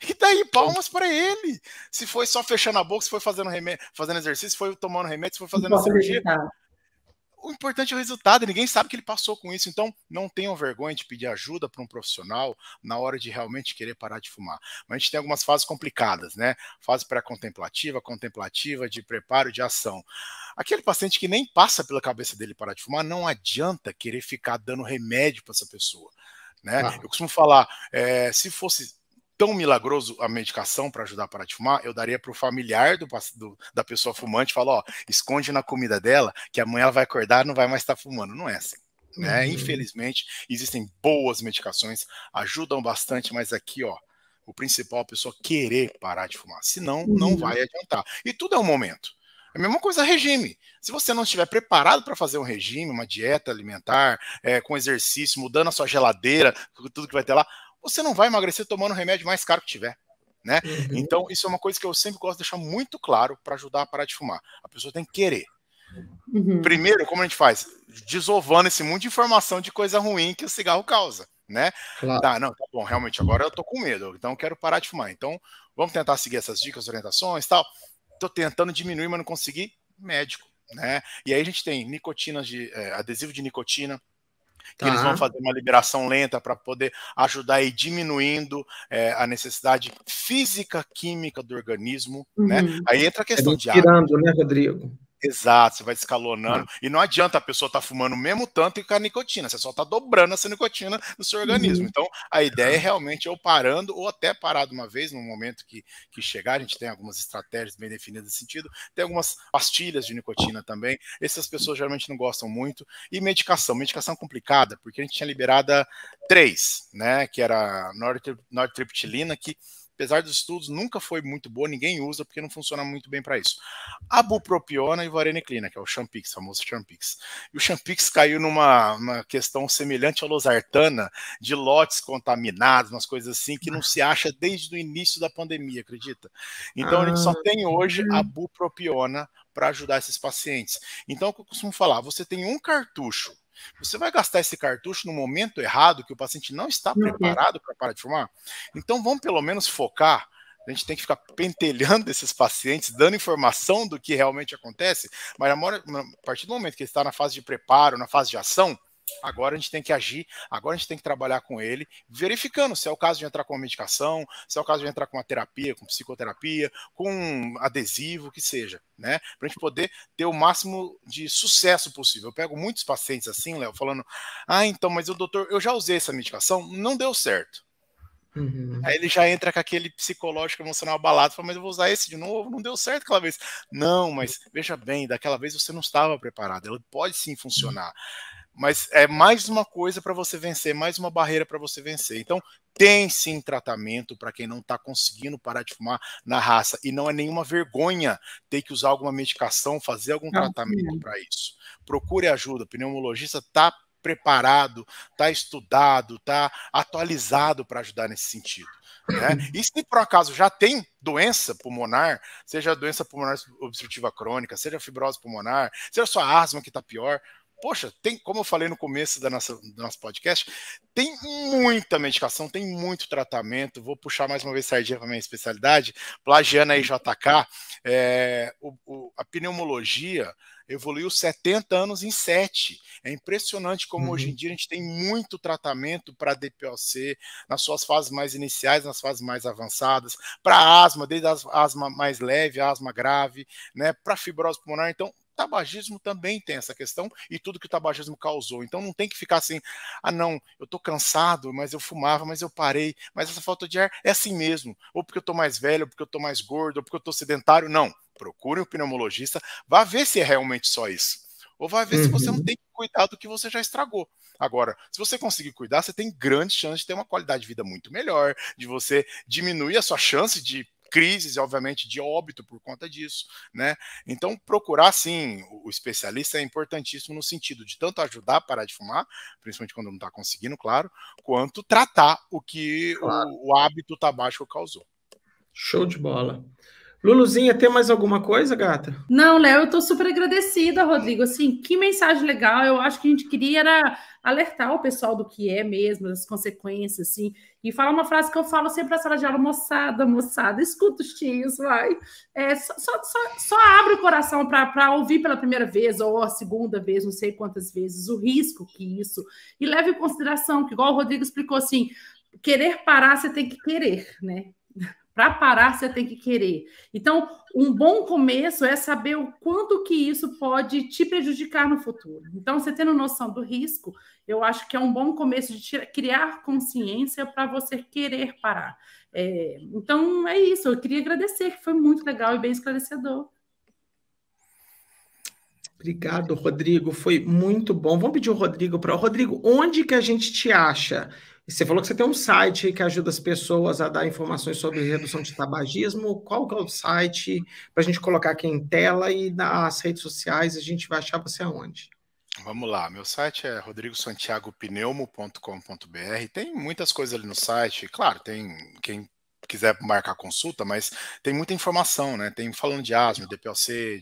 E daí, palmas para ele. Se foi só fechando a boca, se foi fazendo remédio, fazendo exercício, se foi tomando remédio, se foi fazendo cirurgia. O importante é o resultado, ninguém sabe que ele passou com isso, então não tenham vergonha de pedir ajuda para um profissional na hora de realmente querer parar de fumar. Mas a gente tem algumas fases complicadas, né? Fase pré-contemplativa, contemplativa, de preparo, de ação. Aquele paciente que nem passa pela cabeça dele parar de fumar, não adianta querer ficar dando remédio para essa pessoa, né? Eu costumo falar, se fosse tão milagroso a medicação para ajudar a parar de fumar, eu daria para o familiar da pessoa fumante, falar, esconde na comida dela, que amanhã ela vai acordar e não vai mais estar fumando. Não é assim, né? Infelizmente, existem boas medicações, ajudam bastante, mas aqui, o principal é a pessoa querer parar de fumar, senão não vai adiantar. E tudo é um momento. É a mesma coisa regime. Se você não estiver preparado para fazer um regime, uma dieta alimentar, com exercício, mudando a sua geladeira, tudo que vai ter lá, você não vai emagrecer tomando o remédio mais caro que tiver, né? Então, isso é uma coisa que eu sempre gosto de deixar muito claro para ajudar a parar de fumar. A pessoa tem que querer. Primeiro, como a gente faz? Desovando esse monte de informação de coisa ruim que o cigarro causa, né? Claro. Tá bom, realmente, agora eu tô com medo, então eu quero parar de fumar. Então, vamos tentar seguir essas dicas, orientações e tal. Tô tentando diminuir, mas não consegui, médico, né? E aí a gente tem nicotinas adesivo de nicotina, que eles vão fazer uma liberação lenta para poder ajudar a ir diminuindo a necessidade física, química do organismo, né? Aí entra a questão de tirando, né, Rodrigo? Exato, você vai escalonando. E não adianta a pessoa estar fumando o mesmo tanto e com a nicotina, você só está dobrando essa nicotina no seu organismo. Então, a ideia é realmente ou parando, ou até parar de uma vez, no momento que chegar. A gente tem algumas estratégias bem definidas nesse sentido. Tem algumas pastilhas de nicotina também. Essas pessoas geralmente não gostam muito. E medicação complicada, porque a gente tinha liberada 3, né? Que era nortriptilina, que apesar dos estudos, nunca foi muito boa, ninguém usa porque não funciona muito bem para isso. A bupropiona e vareniclina, que é o Champix, famoso Champix. E o Champix caiu numa questão semelhante ao losartana, de lotes contaminados, umas coisas assim, que não se acha desde o início da pandemia, acredita? Então a gente só tem hoje a bupropiona para ajudar esses pacientes. Então, o que eu costumo falar, você tem um cartucho, você vai gastar esse cartucho no momento errado, que o paciente não está preparado para parar de fumar? Então vamos pelo menos focar. A gente tem que ficar pentelhando esses pacientes, dando informação do que realmente acontece, mas a partir do momento que ele está na fase de preparo, na fase de ação, Agora a gente tem que agir, agora a gente tem que trabalhar com ele, verificando se é o caso de entrar com uma medicação, se é o caso de entrar com uma terapia, com psicoterapia, com adesivo, o que seja, né? Para a gente poder ter o máximo de sucesso possível. Eu pego muitos pacientes assim, Léo, falando, então, mas o doutor, eu já usei essa medicação, não deu certo. Uhum. Aí ele já entra com aquele psicológico emocional abalado, fala, mas eu vou usar esse de novo, não deu certo aquela vez. Não, mas veja bem, daquela vez você não estava preparado, ela pode sim funcionar. Mas é mais uma coisa para você vencer, mais uma barreira para você vencer. Então, tem sim tratamento para quem não está conseguindo parar de fumar na raça. E não é nenhuma vergonha ter que usar alguma medicação, fazer algum tratamento para isso. Procure ajuda. O pneumologista está preparado, está estudado, está atualizado para ajudar nesse sentido. Né? E se por acaso já tem doença pulmonar, seja doença pulmonar obstrutiva crônica, seja fibrose pulmonar, seja sua asma que está pior, poxa, tem, como eu falei no começo do nosso podcast, tem muita medicação, tem muito tratamento. Vou puxar mais uma vez sardinha para a minha especialidade, plagiando aí JK, a pneumologia evoluiu 70 anos em 7. É impressionante como hoje em dia a gente tem muito tratamento para DPOC, nas suas fases mais iniciais, nas fases mais avançadas, para asma, desde a asma mais leve, a asma grave, né, para fibrose pulmonar. Então, tabagismo também tem essa questão e tudo que o tabagismo causou. Então não tem que ficar assim, não, eu tô cansado, mas eu fumava, mas eu parei, mas essa falta de ar é assim mesmo, ou porque eu tô mais velho, ou porque eu tô mais gordo, ou porque eu tô sedentário. Não, procure um pneumologista, vá ver se é realmente só isso. Ou vá ver se você não tem que cuidar do que você já estragou. Agora, se você conseguir cuidar, você tem grandes chances de ter uma qualidade de vida muito melhor, de você diminuir a sua chance de crises, obviamente, de óbito por conta disso, né? Então, procurar, sim, o especialista é importantíssimo no sentido de tanto ajudar a parar de fumar, principalmente quando não está conseguindo, claro, quanto tratar o que o hábito tabágico causou. Show de bola. Luluzinha, tem mais alguma coisa, gata? Não, Léo, eu estou super agradecida, Rodrigo. Assim, que mensagem legal. Eu acho que a gente queria era alertar o pessoal do que é mesmo, das consequências, assim. E falar uma frase que eu falo sempre na sala de aula: moçada, escuta os tios, vai. Só abre o coração para ouvir pela primeira vez ou a segunda vez, não sei quantas vezes, o risco que isso. E leve em consideração que, igual o Rodrigo explicou, assim, querer parar, você tem que querer, né? Para parar, você tem que querer. Então, um bom começo é saber o quanto que isso pode te prejudicar no futuro. Então, você tendo noção do risco, eu acho que é um bom começo de criar consciência para você querer parar. Então, é isso. Eu queria agradecer, que foi muito legal e bem esclarecedor. Obrigado, Rodrigo. Foi muito bom. Vamos pedir o Rodrigo para... Rodrigo, onde que a gente te acha? Você falou que você tem um site que ajuda as pessoas a dar informações sobre redução de tabagismo. Qual que é o site para a gente colocar aqui em tela e nas redes sociais a gente vai achar você aonde? Vamos lá, meu site é rodrigosantiagopneumo.com.br. Tem muitas coisas ali no site, claro, tem quem quiser marcar consulta, mas tem muita informação, né? Tem falando de asma, DPOC,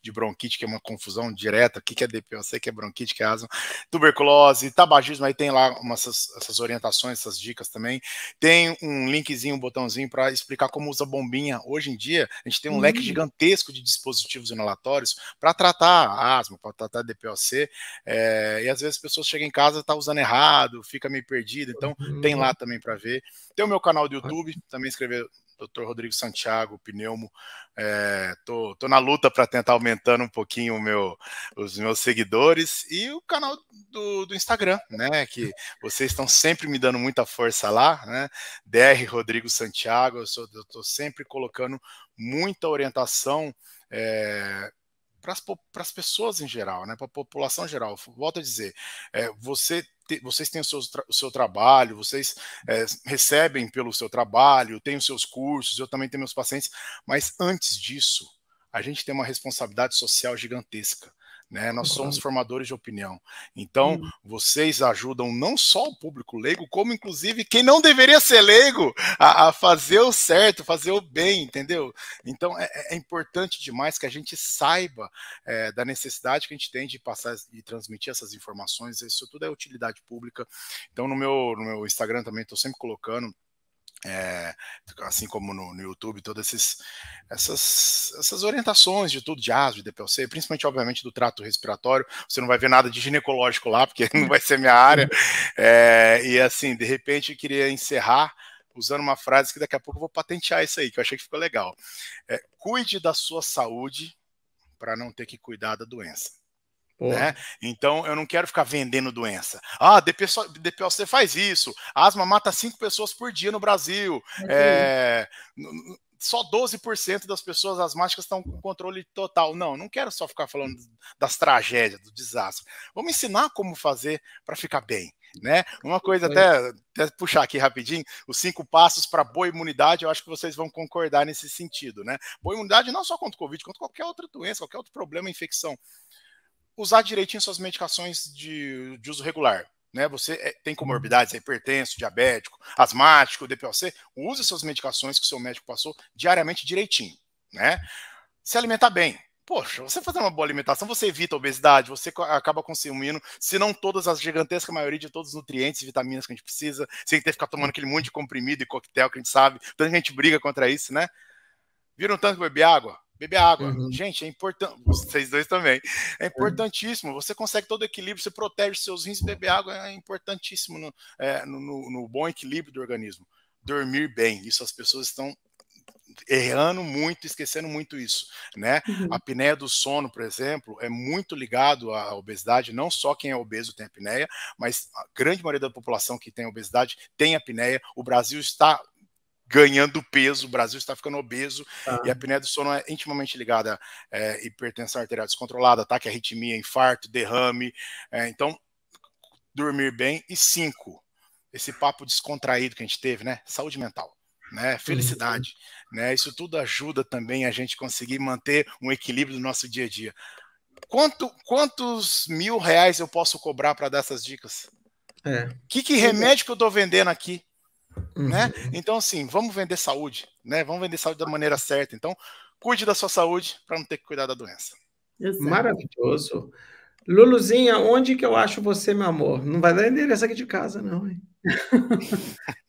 de bronquite, que é uma confusão direta, o que é DPOC, o que é bronquite, o que é asma, tuberculose, tabagismo, aí tem lá essas orientações, essas dicas também. Tem um linkzinho, um botãozinho para explicar como usa bombinha. Hoje em dia, a gente tem um leque gigantesco de dispositivos inalatórios para tratar asma, para tratar DPOC, e às vezes as pessoas chegam em casa e tá usando errado, fica meio perdido, então tem lá também para ver. Tem o meu canal do YouTube, também escrever Dr. Rodrigo Santiago, pneumo. Tô na luta para tentar aumentando um pouquinho os meus seguidores, e o canal do Instagram, né? Que vocês estão sempre me dando muita força lá, né? DR Rodrigo Santiago, eu tô sempre colocando muita orientação para as pessoas em geral, né? Para a população em geral. Volto a dizer, vocês têm o seu trabalho, vocês recebem pelo seu trabalho, têm os seus cursos, eu também tenho meus pacientes, mas antes disso, a gente tem uma responsabilidade social gigantesca. Né? Nós somos formadores de opinião. Então, vocês ajudam não só o público leigo, como inclusive quem não deveria ser leigo a fazer o certo, fazer o bem, entendeu? Então, é importante demais que a gente saiba da necessidade que a gente tem de passar e transmitir essas informações. Isso tudo é utilidade pública. Então, no meu Instagram também estou sempre colocando assim como no YouTube, todas essas orientações de tudo, de asma, de DPLC, principalmente, obviamente, do trato respiratório. Você não vai ver nada de ginecológico lá, porque não vai ser minha área. E assim, de repente, eu queria encerrar usando uma frase que daqui a pouco eu vou patentear isso aí, que eu achei que ficou legal. Cuide da sua saúde para não ter que cuidar da doença. Né? Então, eu não quero ficar vendendo doença. DPLC faz isso. A asma mata 5 pessoas por dia no Brasil. Só 12% das pessoas asmáticas estão com controle total. Não quero só ficar falando das tragédias, do desastre. Vamos ensinar como fazer para ficar bem. Né? Uma coisa, até puxar aqui rapidinho, os 5 passos para boa imunidade, eu acho que vocês vão concordar nesse sentido. Né? Boa imunidade não só contra o Covid, contra qualquer outra doença, qualquer outro problema, infecção. Usar direitinho suas medicações de uso regular. Né? Você tem comorbidades, hipertenso, diabético, asmático, DPLC, use suas medicações que o seu médico passou diariamente direitinho. Né? Se alimentar bem. Poxa, você fazer uma boa alimentação, você evita a obesidade, você acaba consumindo, se não todas, as gigantesca maioria de todos os nutrientes e vitaminas que a gente precisa, sem ter que ficar tomando aquele monte de comprimido e coquetel que a gente sabe, tanta gente briga contra isso, né? Viram tanto que beber água? Beber água. Gente, é importante. Vocês dois também. É importantíssimo. Você consegue todo o equilíbrio, você protege os seus rins. Beber água é importantíssimo no bom equilíbrio do organismo. Dormir bem. Isso as pessoas estão errando muito, esquecendo muito isso. Né? A apneia do sono, por exemplo, é muito ligado à obesidade. Não só quem é obeso tem apneia, mas a grande maioria da população que tem obesidade tem apneia. O Brasil está ganhando peso, o Brasil está ficando obeso, e a apneia do sono é intimamente ligada à hipertensão arterial descontrolada, ataque, arritmia, infarto, derrame. Então, dormir bem. E 5, esse papo descontraído que a gente teve, né? Saúde mental, né? Felicidade. Né? Isso tudo ajuda também a gente conseguir manter um equilíbrio no nosso dia a dia. Quantos R$1.000 eu posso cobrar para dar essas dicas? Que remédio que eu estou vendendo aqui? Né? Então, assim, vamos vender saúde, né? Vamos vender saúde da maneira certa. Então, cuide da sua saúde para não ter que cuidar da doença. Maravilhoso. Luluzinha, onde que eu acho você, meu amor? Não vai dar endereço aqui de casa, não, hein?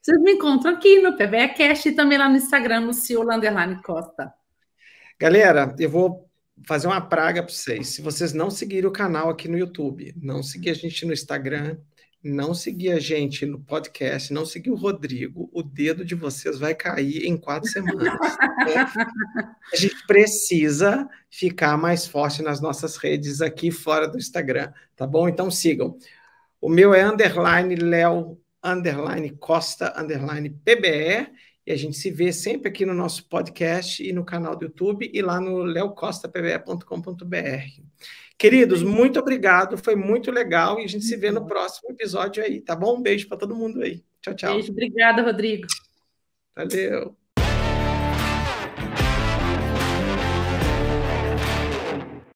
Vocês me encontram aqui no PBEcast e também lá no Instagram, no Ciolo_Costa. Galera, eu vou fazer uma praga para vocês. Se vocês não seguirem o canal aqui no YouTube, não seguir a gente no Instagram, não seguir a gente no podcast, não seguir o Rodrigo, o dedo de vocês vai cair em 4 semanas. A gente precisa ficar mais forte nas nossas redes aqui fora do Instagram, tá bom? Então sigam. O meu é _Léo _Costa _PBE, e a gente se vê sempre aqui no nosso podcast e no canal do YouTube e lá no leocostapbe.com.br. Queridos, muito obrigado, foi muito legal e a gente se vê no próximo episódio aí, tá bom? Um beijo para todo mundo aí. Tchau, tchau. Beijo, obrigada, Rodrigo. Valeu.